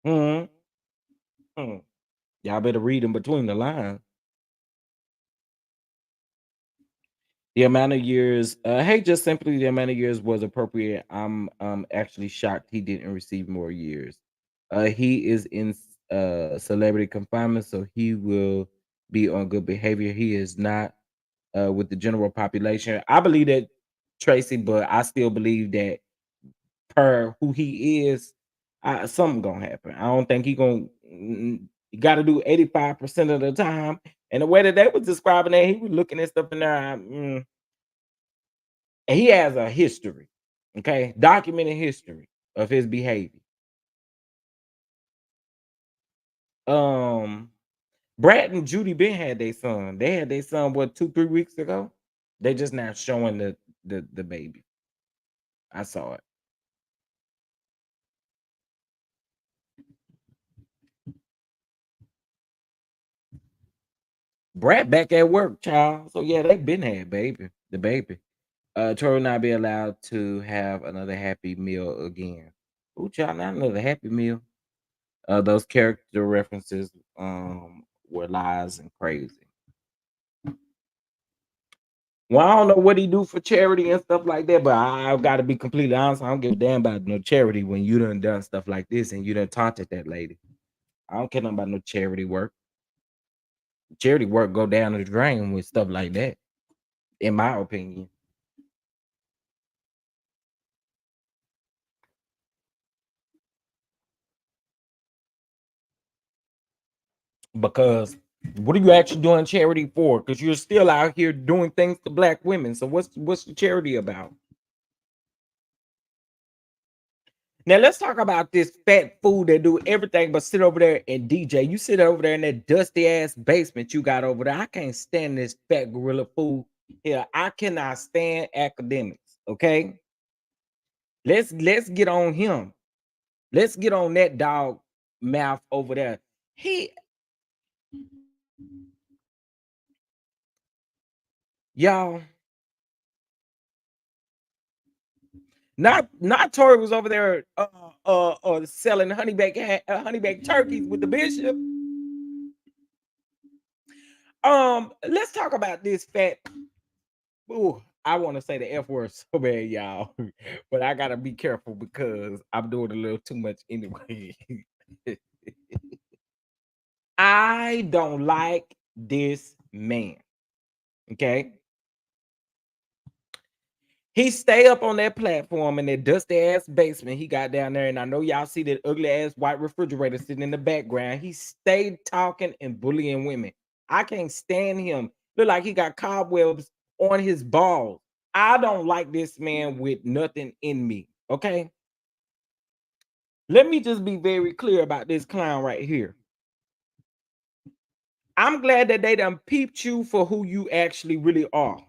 Hmm. Hmm. Y'all better read in between the lines. The amount of years, hey, just simply the amount of years was appropriate. I'm actually shocked he didn't receive more years. He is in celebrity confinement, so he will be on good behavior. He is not with the general population. I believe that, Tracy, but I still believe that per who he is, something gonna happen. I don't think he gonna. You got to do 85% of the time. And the way that they was describing that, he was looking at stuff in there. And he has a history, okay, documented history of his behavior. Um, Brad and Judy Ben had their son. They had their son what 2-3 weeks ago. They just not showing the baby. I saw it. Brad back at work, child. So yeah, they been had the baby. Tory not be allowed to have another happy meal again. Ooh, child, not another happy meal. Those character references were lies and crazy. Well, I don't know what he do for charity and stuff like that, but I've got to be completely honest. I don't give a damn about no charity when you done stuff like this and you done taunted that lady. I don't care nothing about no charity work. Charity work go down the drain with stuff like that, in my opinion. Because what are you actually doing charity for? Because you're still out here doing things to black women. So what's the charity about? Now let's talk about this fat fool that do everything but sit over there and DJ. You sit over there in that dusty ass basement you got over there. I can't stand this fat gorilla fool here. I cannot stand academics. Okay, let's get on him. Let's get on that dog mouth over there. He, y'all, not Tory was over there selling honey baked turkeys with the bishop. Let's talk about this fat. Ooh, I want to say the F word so bad, y'all, but I gotta be careful because I'm doing a little too much anyway. I don't like this man. Okay. He stay up on that platform in that dusty ass basement he got down there. And I know y'all see that ugly ass white refrigerator sitting in the background. He stayed talking and bullying women. I can't stand him. Look like he got cobwebs on his balls. I don't like this man with nothing in me. Okay. Let me just be very clear about this clown right here. I'm glad that they done peeped you for who you actually really are.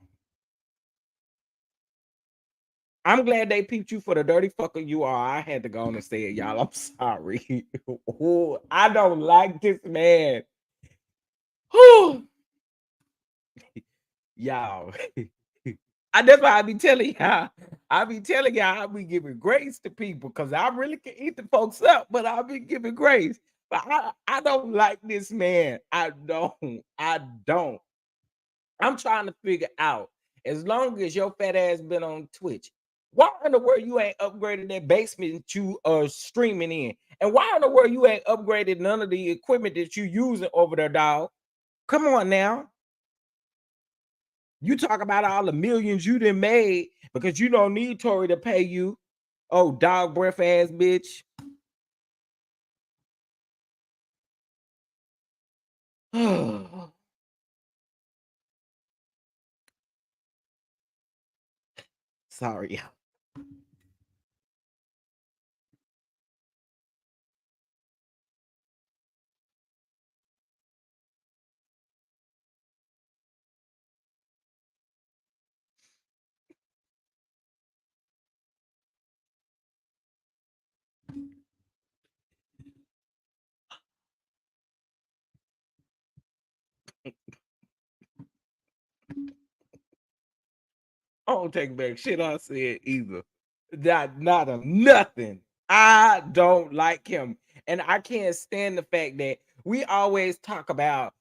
I'm glad they peeped you for the dirty fucker you are. I had to go on and say it, y'all. I'm sorry. Ooh, I don't like this man. Whew. Y'all. That's why I be telling y'all. I be telling y'all I be giving grace to people because I really can eat the folks up, but I be giving grace. But I don't like this man. I don't. I'm trying to figure out, as long as your fat ass been on Twitch, why in the world you ain't upgraded that basement you are streaming in? And why in the world you ain't upgraded none of the equipment that you using over there, dog? Come on now. You talk about all the millions you done made because you don't need Tory to pay you. Oh, dog breath ass bitch. Sorry. I don't take back shit I said either. Not a nothing. I don't like him. And I can't stand the fact that we always talk about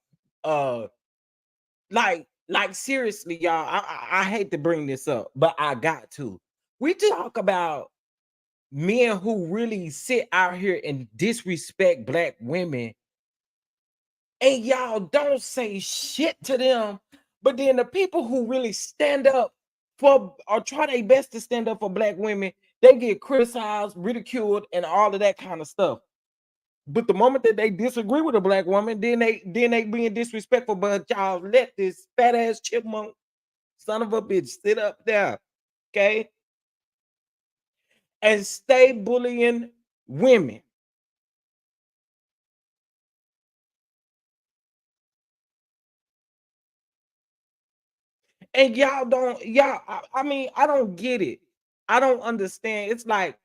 like seriously, y'all. I hate to bring this up, but I got to. We talk about men who really sit out here and disrespect black women, and y'all don't say shit to them. But then the people who really stand up for or try their best to stand up for black women, they get criticized, ridiculed, and all of that kind of stuff. But the moment that they disagree with a black woman, then they being disrespectful. But y'all let this fat ass chipmunk son of a bitch sit up there, okay, and stay bullying women. And y'all don't, I mean, I don't get it. I don't understand. It's like,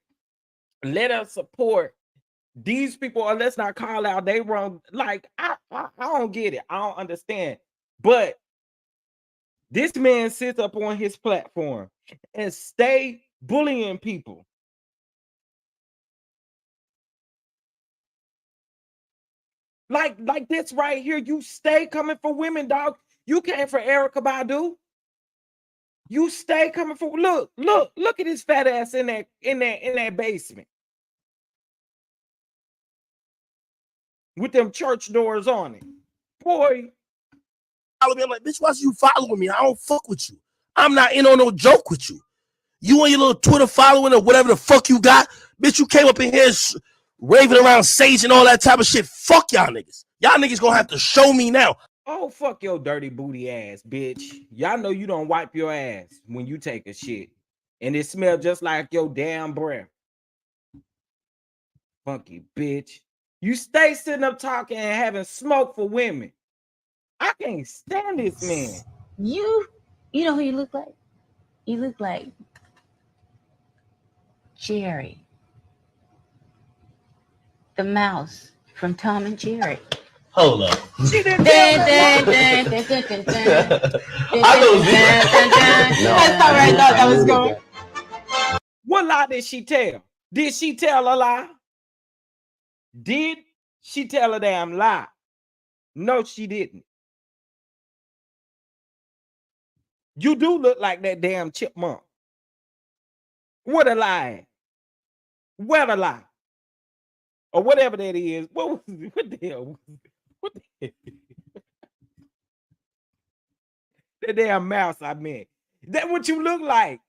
let us support these people or let's not call out they wrong. Like, I don't get it. I don't understand. But this man sits up on his platform and stay bullying people. Like this right here, you stay coming for women, dog. You came for Erica Badu. You stay coming for look at his fat ass in that basement with them church doors on it. Boy, follow me. I'm like, bitch, why you following me? I don't fuck with you. I'm not in on no joke with you. You and your little Twitter following or whatever the fuck you got, bitch, you came up in here raving around Sage and all that type of shit. Fuck y'all niggas. Y'all niggas gonna have to show me now. oh, fuck your dirty booty ass, bitch. Y'all know you don't wipe your ass when you take a shit. And it smells just like your damn breath. Funky bitch. You stay sitting up talking and having smoke for women. I can't stand this man. You know who you look like? You look like Jerry, the mouse from Tom and Jerry. Hold up. She didn't I know That's not where I thought that was going. What lie did she tell? Did she tell a lie? Did she tell a damn lie? No, she didn't. You do look like that damn chipmunk. What a lie. What a lie. or whatever that is. What the hell? What the hell? That damn mouse I meant. That what you look like.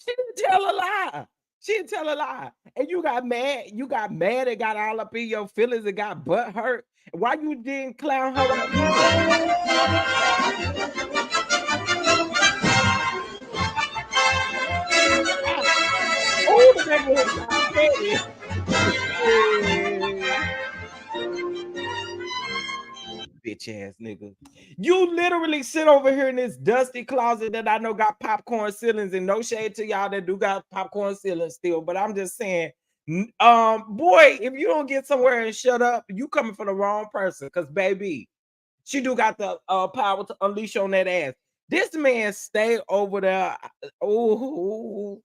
She didn't tell a lie. She didn't tell a lie. And you got mad. You got mad and got all up in your feelings and got butt hurt. Why you didn't clown her up Oh, the neighborhood got petty. Bitch ass nigga. You literally sit over here in this dusty closet that I know got popcorn ceilings, and no shade to y'all that do got popcorn ceilings still, but I'm just saying, boy, if you don't get somewhere and shut up, you coming from the wrong person. Cause baby, she do got the power to unleash on that ass. This man stay over there. Oh,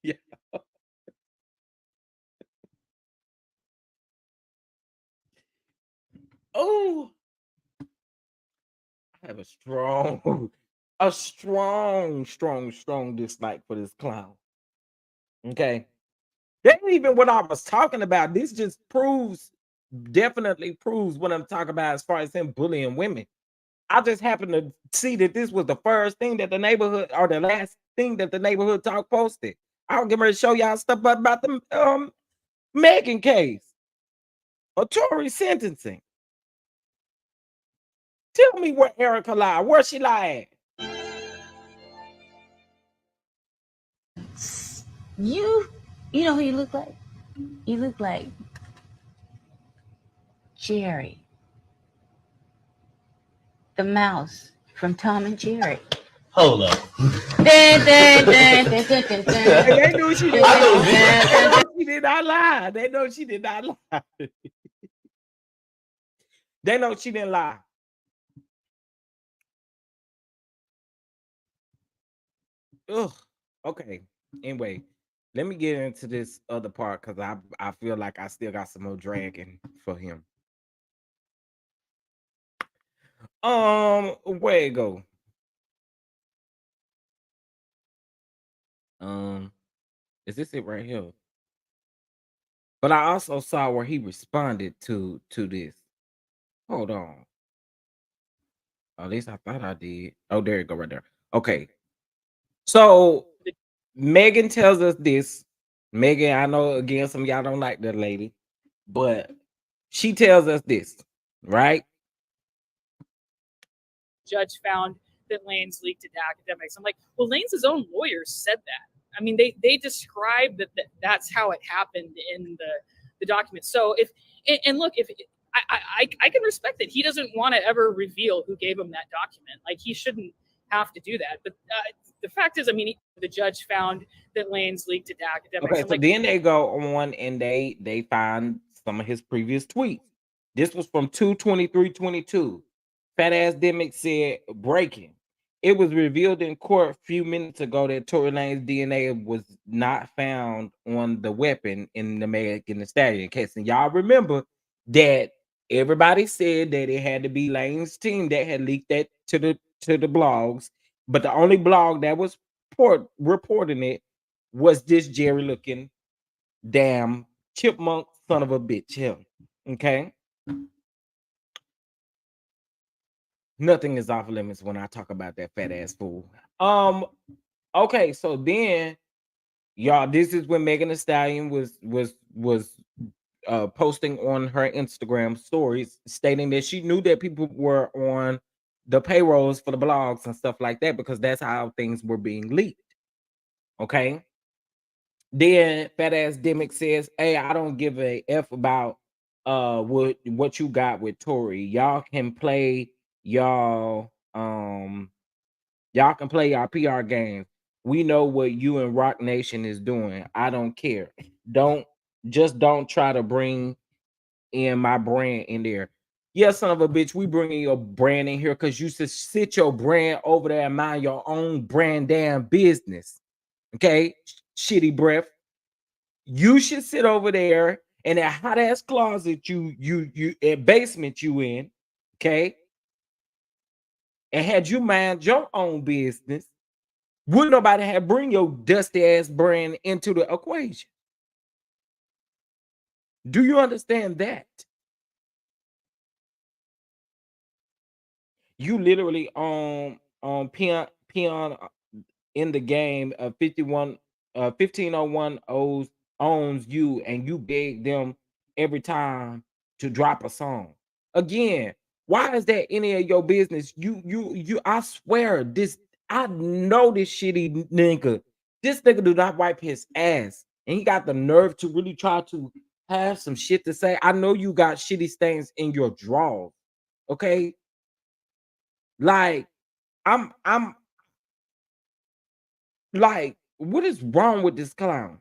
yeah. Oh, I have a strong dislike for this clown. Okay. That ain't even what I was talking about. This just definitely proves what I'm talking about as far as him bullying women. I just happened to see that this was the first thing that the neighborhood, or the last thing that the neighborhood talk posted. I'll get ready to show y'all stuff about the Megan case or Tory sentencing. Tell me where Erica lied. Where she lied? You know who you look like? You look like Jerry, the mouse from Tom and Jerry. Hold up. They knew she did not lie. They know she did not lie. They know she didn't lie. Ugh. Okay. Anyway, let me get into this other part because I feel like I still got some more dragging for him. Where it go? Is this it right here? But I also saw where he responded to this. Hold on. At least I thought I did. Oh, there you go, right there. Okay. So Megan tells us this. Megan, I know again some of y'all don't like that lady, but she tells us this, right? Judge found that Lanez leaked it to academics. I'm like, well, Lanez's own lawyers said that. I mean, they described that's how it happened in the document. So if I can respect that he doesn't want to ever reveal who gave him that document. Like, he shouldn't have to do that. But the fact is, I mean, the judge found that Lanez leaked it to academics. Okay, so then they go on and they find some of his previous tweets. This was from 2/23/22. Fat ass Demiks said, breaking. It was revealed in court a few minutes ago that Tory Lanez's DNA was not found on the weapon in the Megan Thee Stallion case. And y'all remember that everybody said that it had to be Lanez's team that had leaked that to the blogs, but the only blog that was reporting it was this Jerry looking damn chipmunk son of a bitch him. Okay. Nothing is off limits when I talk about that fat ass fool. Okay, so then y'all, this is when Megan Thee Stallion was posting on her Instagram stories stating that she knew that people were on the payrolls for the blogs and stuff like that because that's how things were being leaked. Okay. Then fat ass Demiks says, hey, I don't give a F about what you got with Tory. Y'all can play y'all can play our PR games. We know what you and Rock Nation is doing. I don't care. Don't try to bring in my brand in there. Yeah, son of a bitch, we bringing your brand in here because you should sit your brand over there and mind your own brand damn business. Okay, shitty breath. You should sit over there in that hot ass closet you basement you in, okay? And had you mind your own business, would nobody have bring your dusty ass brand into the equation? Do you understand that? You literally peon in the game of 1501 owns you, and you beg them every time to drop a song. Again, why is that any of your business? You I swear this, I know this shitty nigga. This nigga do not wipe his ass, and he got the nerve to really try to have some shit to say. I know you got shitty stains in your drawers, okay? Like, I'm like, what is wrong with this clown?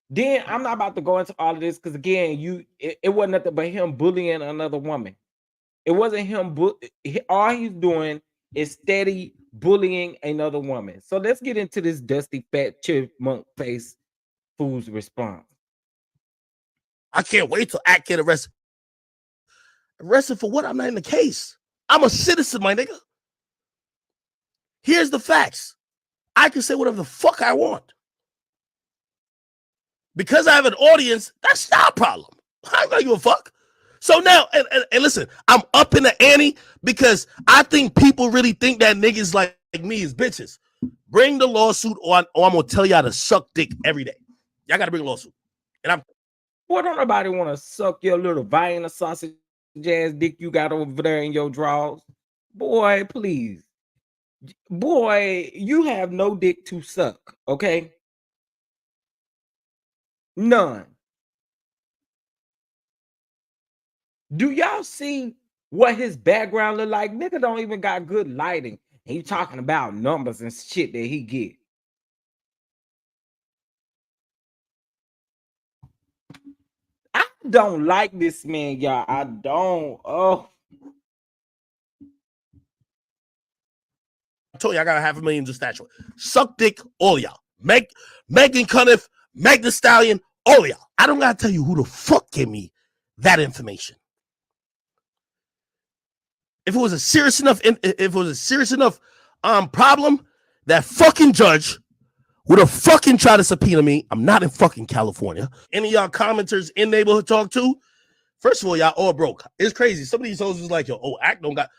Then I'm not about to go into all of this because again, it wasn't nothing but him bullying another woman. It wasn't him. All he's doing is steady bullying another woman. So let's get into this dusty fat chipmunk face fool's response. I can't wait till Act get arrested. Arrested for what? I'm not in the case. I'm a citizen, my nigga. Here's the facts. I can say whatever the fuck I want. Because I have an audience, that's not a problem. I don't give a fuck. So now, and listen, I'm up in the ante because I think people really think that niggas like me is bitches. Bring the lawsuit on, or I'm gonna tell y'all to suck dick every day. Y'all gotta bring a lawsuit. And I'm Boy, don't nobody want to suck your little Vienna sausage ass dick you got over there in your drawers. Boy, please. Boy, you have no dick to suck, okay? None. Do y'all see what his background look like? Nigga don't even got good lighting. He talking about numbers and shit that he get. I don't like this man, y'all. I don't. Oh, I told you I got $500,000 of stature. Suck dick, all y'all. Megan Cunniff, Meg the Stallion, all y'all. I don't gotta tell you who the fuck gave me that information. If it was a serious enough, problem, that fucking judge would have fucking tried to subpoena me. I'm not in fucking California. Any of y'all commenters in neighborhood talk to? First of all, y'all all broke. It's crazy. Some of these hoes was like, yo, Act don't got.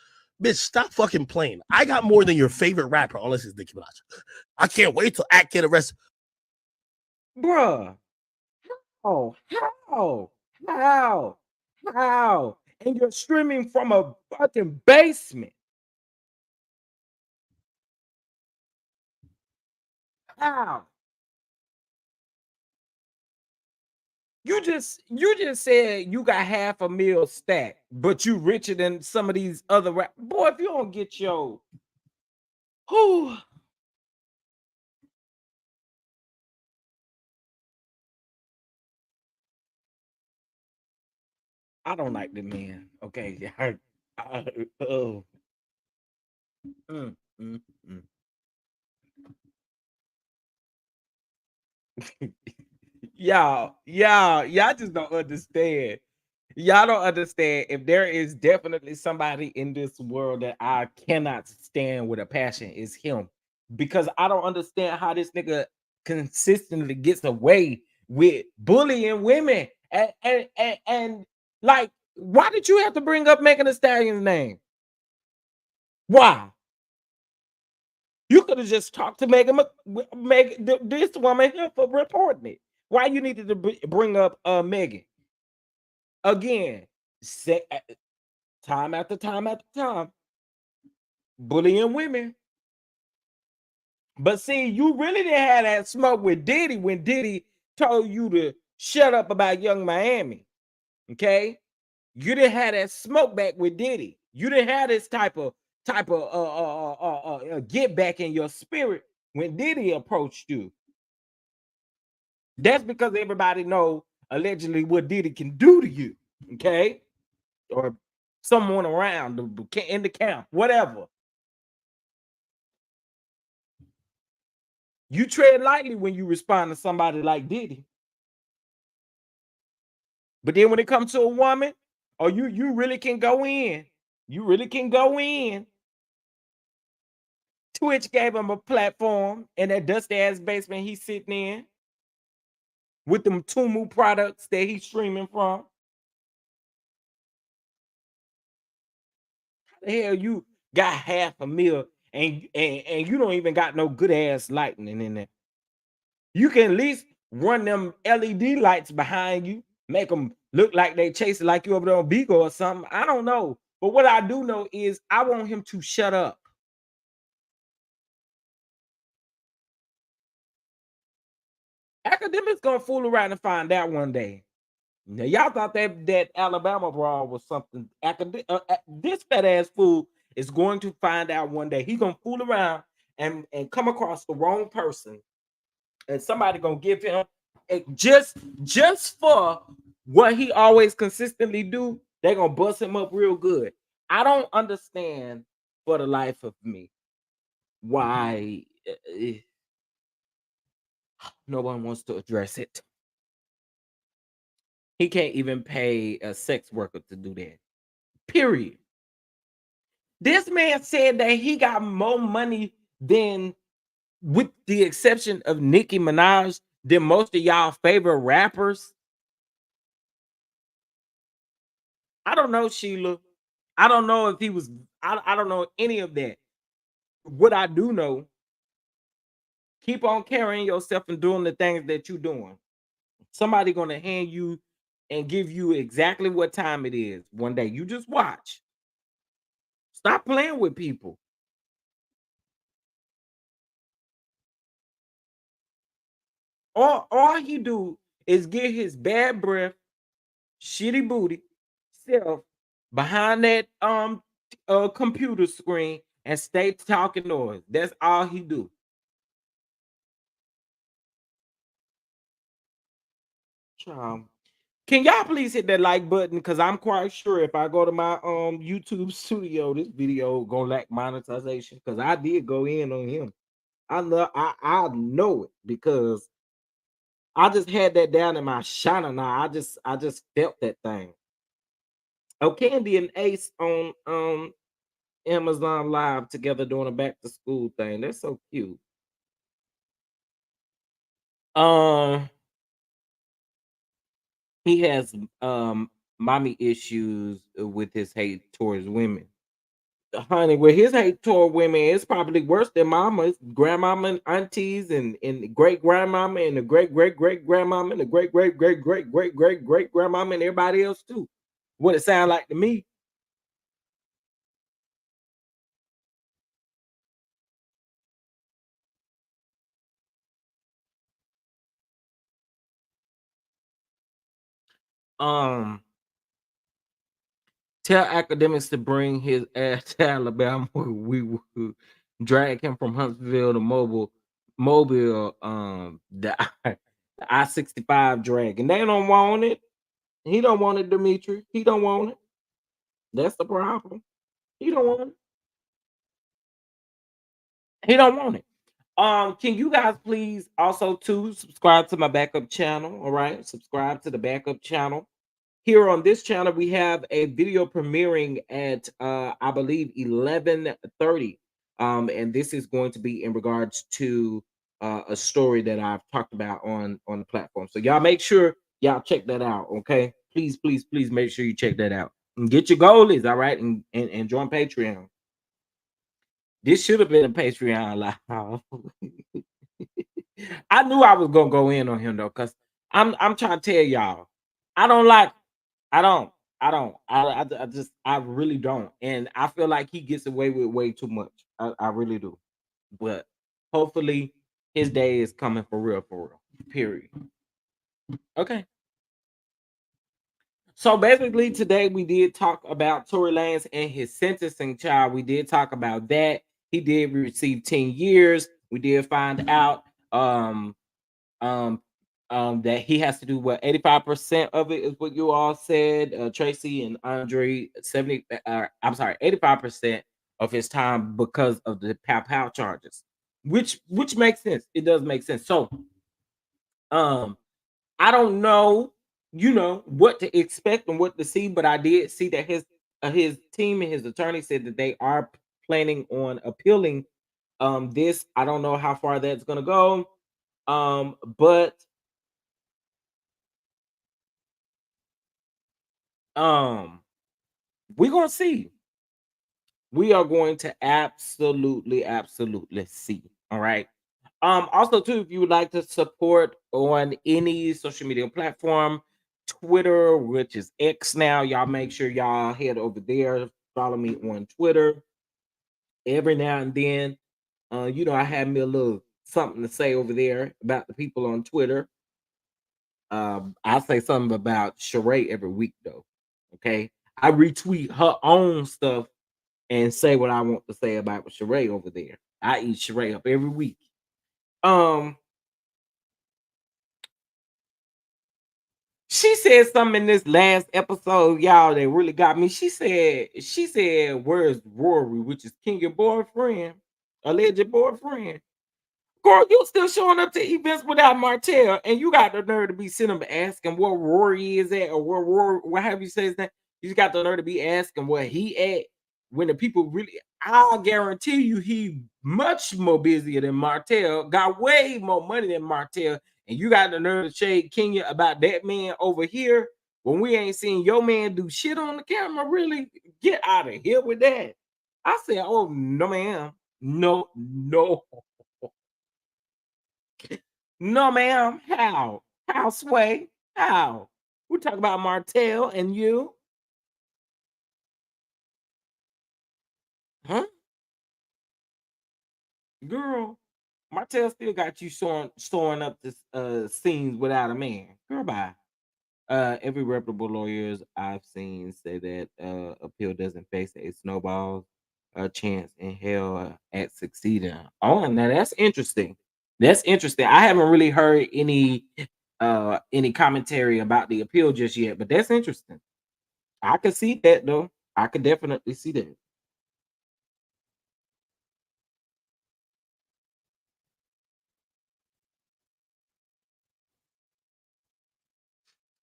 Bitch, stop fucking playing. I got more than your favorite rapper, unless it's Nicki Minaj. I can't wait till Act get arrested. bruh. How? And you're streaming from a fucking basement. How? You just said you got $500,000 stacked, but you richer than some of these other boy. If you don't get your, who? I don't like the man. Okay, oh, mm, mm, mm. y'all just don't understand. Y'all don't understand. If there is definitely somebody in this world that I cannot stand with a passion, is him. Because I don't understand how this nigga consistently gets away with bullying women. And like, why did you have to bring up Megan Thee Stallion's name? Why? You could have just talked to Megan, this woman here for reporting it. Why you needed to bring up Megan? Again, time after time, bullying women. But see, you really didn't have that smoke with Diddy when Diddy told you to shut up about Young Miami. Okay, you didn't have that smoke back with Diddy. You didn't have this type of get back in your spirit when Diddy approached you. That's because everybody know allegedly what Diddy can do to you. Okay, or someone around in the camp, whatever. You tread lightly when you respond to somebody like Diddy. But then when it comes to a woman, or you really can go in. You really can go in. Twitch gave him a platform in that dusty ass basement he's sitting in with them Tumu products that he's streaming from. How the hell you got $500,000 and you don't even got no good ass lightning in there? You can at least run them LED lights behind you, make them look like they chasing like you over there on Bigo or something. I don't know. But what I do know is I want him to shut up. Academics gonna fool around and find out one day. Now, y'all thought that Alabama brawl was something. This fat ass fool is going to find out one day. He gonna fool around and come across the wrong person, and somebody gonna give him just for what he always consistently do. They gonna bust him up real good. I don't understand for the life of me why no one wants to address it. He can't even pay a sex worker to do that. Period. This man said that he got more money than, with the exception of Nicki Minaj, than most of y'all favorite rappers. I don't know, Sheila. I don't know if he was, I don't know any of that. What I do know, keep on carrying yourself and doing the things that you're doing. Somebody gonna hand you and give you exactly what time it is one day. You just watch. Stop playing with people. All he do is get his bad breath, shitty booty self behind that computer screen and stay talking noise. That's all he do. Can y'all please hit that like button? Because I'm quite sure if I go to my YouTube studio, this video gonna lack monetization. Because I did go in on him. I know it because I just had that down in my shiner now. I just felt that thing. Oh, Candy and Ace on Amazon Live together doing a back to school thing. That's so cute. He has mommy issues with his hate towards women. Honey, with his hate toward women, it's probably worse than mamas, grandmama and aunties and great grandmama and the great great great grandmama and the great great great great great great great grandmama and everybody else too. What it sound like to me. Um, Tell academics to bring his ass to Alabama. We will drag him from Huntsville to Mobile. The I-65 drag, and they don't want it. He don't want it, Dimitri. He don't want it. That's the problem. He don't want it. He don't want it. Can you guys please also too subscribe to my backup channel? All right, subscribe to the backup channel. Here on this channel, we have a video premiering at I believe 11:30. And this is going to be in regards to a story that I've talked about on the platform. So y'all make sure y'all check that out. Okay, please, please, please make sure you check that out and get your goalies. All right, and join Patreon. This should have been a Patreon live. I knew I was gonna go in on him though, because I'm trying to tell y'all, I don't like. I don't. I really don't. And I feel like he gets away with way too much. I really do. But hopefully his day is coming for real, period. Okay. So basically today we did talk about Tory Lanez and his sentencing trial. We did talk about that. He did receive 10 years. We did find out that he has to do what 85% of it is what you all said, Tracy and Andre. 85% of his time because of the pow charges. which makes sense. It does make sense. So, I don't know, what to expect and what to see, but I did see that his team and his attorney said that they are planning on appealing this. I don't know how far that's gonna go. But we're gonna see. We are going to absolutely see. All right. Also, too, if you would like to support on any social media platform, Twitter, which is X now, y'all make sure y'all head over there, follow me on Twitter. Every now and then, I have me a little something to say over there about the people on Twitter. I say something about Sheree every week though. Okay. I retweet her own stuff and say what I want to say about Sheree over there. I eat Sheree up every week. She said something in this last episode, y'all, that really got me. She said, "Where's Rory?" Which is Kenya boyfriend, alleged boyfriend. Girl, you still showing up to events without Martell, and you got the nerve to be sitting up asking where Rory is at, or where Rory, what have you said that? You got the nerve to be asking where he at when the people really. I'll guarantee you, he much more busier than Martell, got way more money than Martell, and you got the nerve to shade Kenya about that man over here when we ain't seen your man do shit on the camera. Really, get out of here with that. I said, "Oh no, ma'am, no, no." No, ma'am. How? How, Sway? How? We talk about Martell and you. Huh? Girl, Martell still got you storing up this scenes without a man. Girl, bye. Every reputable lawyers I've seen say that appeal doesn't face a snowball chance in hell at succeeding. Oh, now that's interesting. That's interesting. I haven't really heard any commentary about the appeal just yet, but that's interesting. I could see that though. I could definitely see that.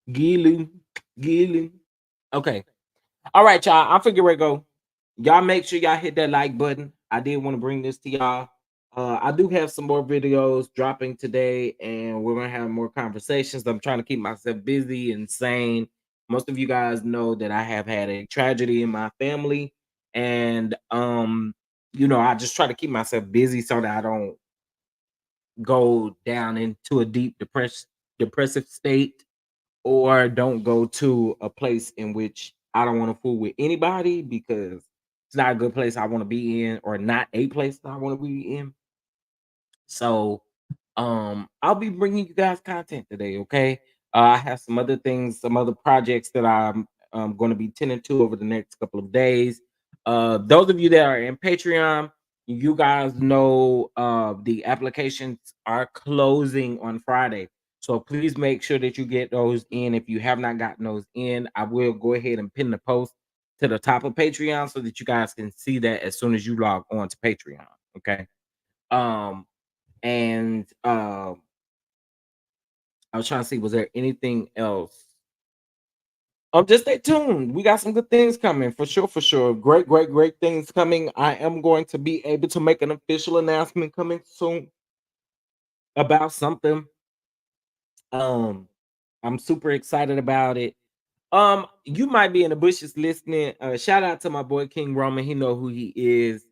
Gilu, Gilu. Okay. All right, y'all. I'm figure to go. Y'all make sure y'all hit that like button. I did want to bring this to y'all. I do have some more videos dropping today, and we're gonna have more conversations. I'm trying to keep myself busy and sane. Most of you guys know that I have had a tragedy in my family, and I just try to keep myself busy so that I don't go down into a deep depressive state, or don't go to a place in which I don't want to fool with anybody, because it's not a good place I want to be in, or not a place that I want to be in. So I'll be bringing you guys content today, okay? I have some other things, some other projects that I'm going to be tending to over the next couple of days. Those of you that are in Patreon, you guys know the applications are closing on Friday. So please make sure that you get those in. If you have not gotten those in, I will go ahead and pin the post to the top of Patreon so that you guys can see that as soon as you log on to Patreon. Okay. Um, and I was trying to see, was there anything else? Just stay tuned. We got some good things coming for sure, for sure. Great, great, great things coming. I am going to be able to make an official announcement coming soon about something. I'm super excited about it. You might be in the bushes listening. Shout out to my boy King Roman. He know who he is.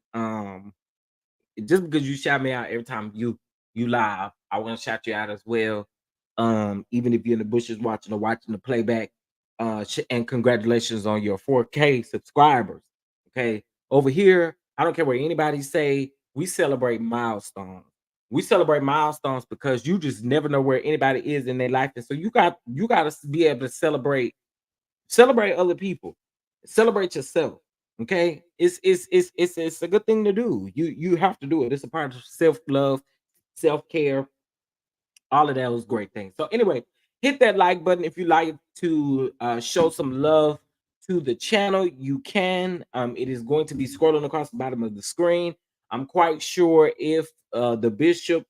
Just because you shout me out every time you live, I want to shout you out as well. Even if you're in the bushes watching the playback, and congratulations on your 4K subscribers. Okay, over here, I don't care what anybody say. We celebrate milestones. We celebrate milestones because you just never know where anybody is in their life, and so you got to be able to celebrate other people, celebrate yourself. Okay, it's a good thing to do. You have to do it. It's a part of self-love, self-care. All of that was great things. So anyway, hit that like button if you like to show some love to the channel. You can. It is going to be scrolling across the bottom of the screen. I'm quite sure if the bishop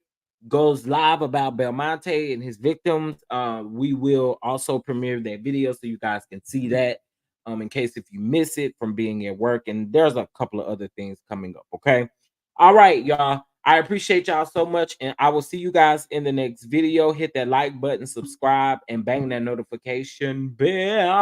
goes live about Belmonte and his victims, we will also premiere that video so you guys can see that. In case if you miss it from being at work, and there's a couple of other things coming up. Okay, all right, y'all. I appreciate y'all so much, and I will see you guys in the next video. Hit that like button, subscribe, and bang that notification bell.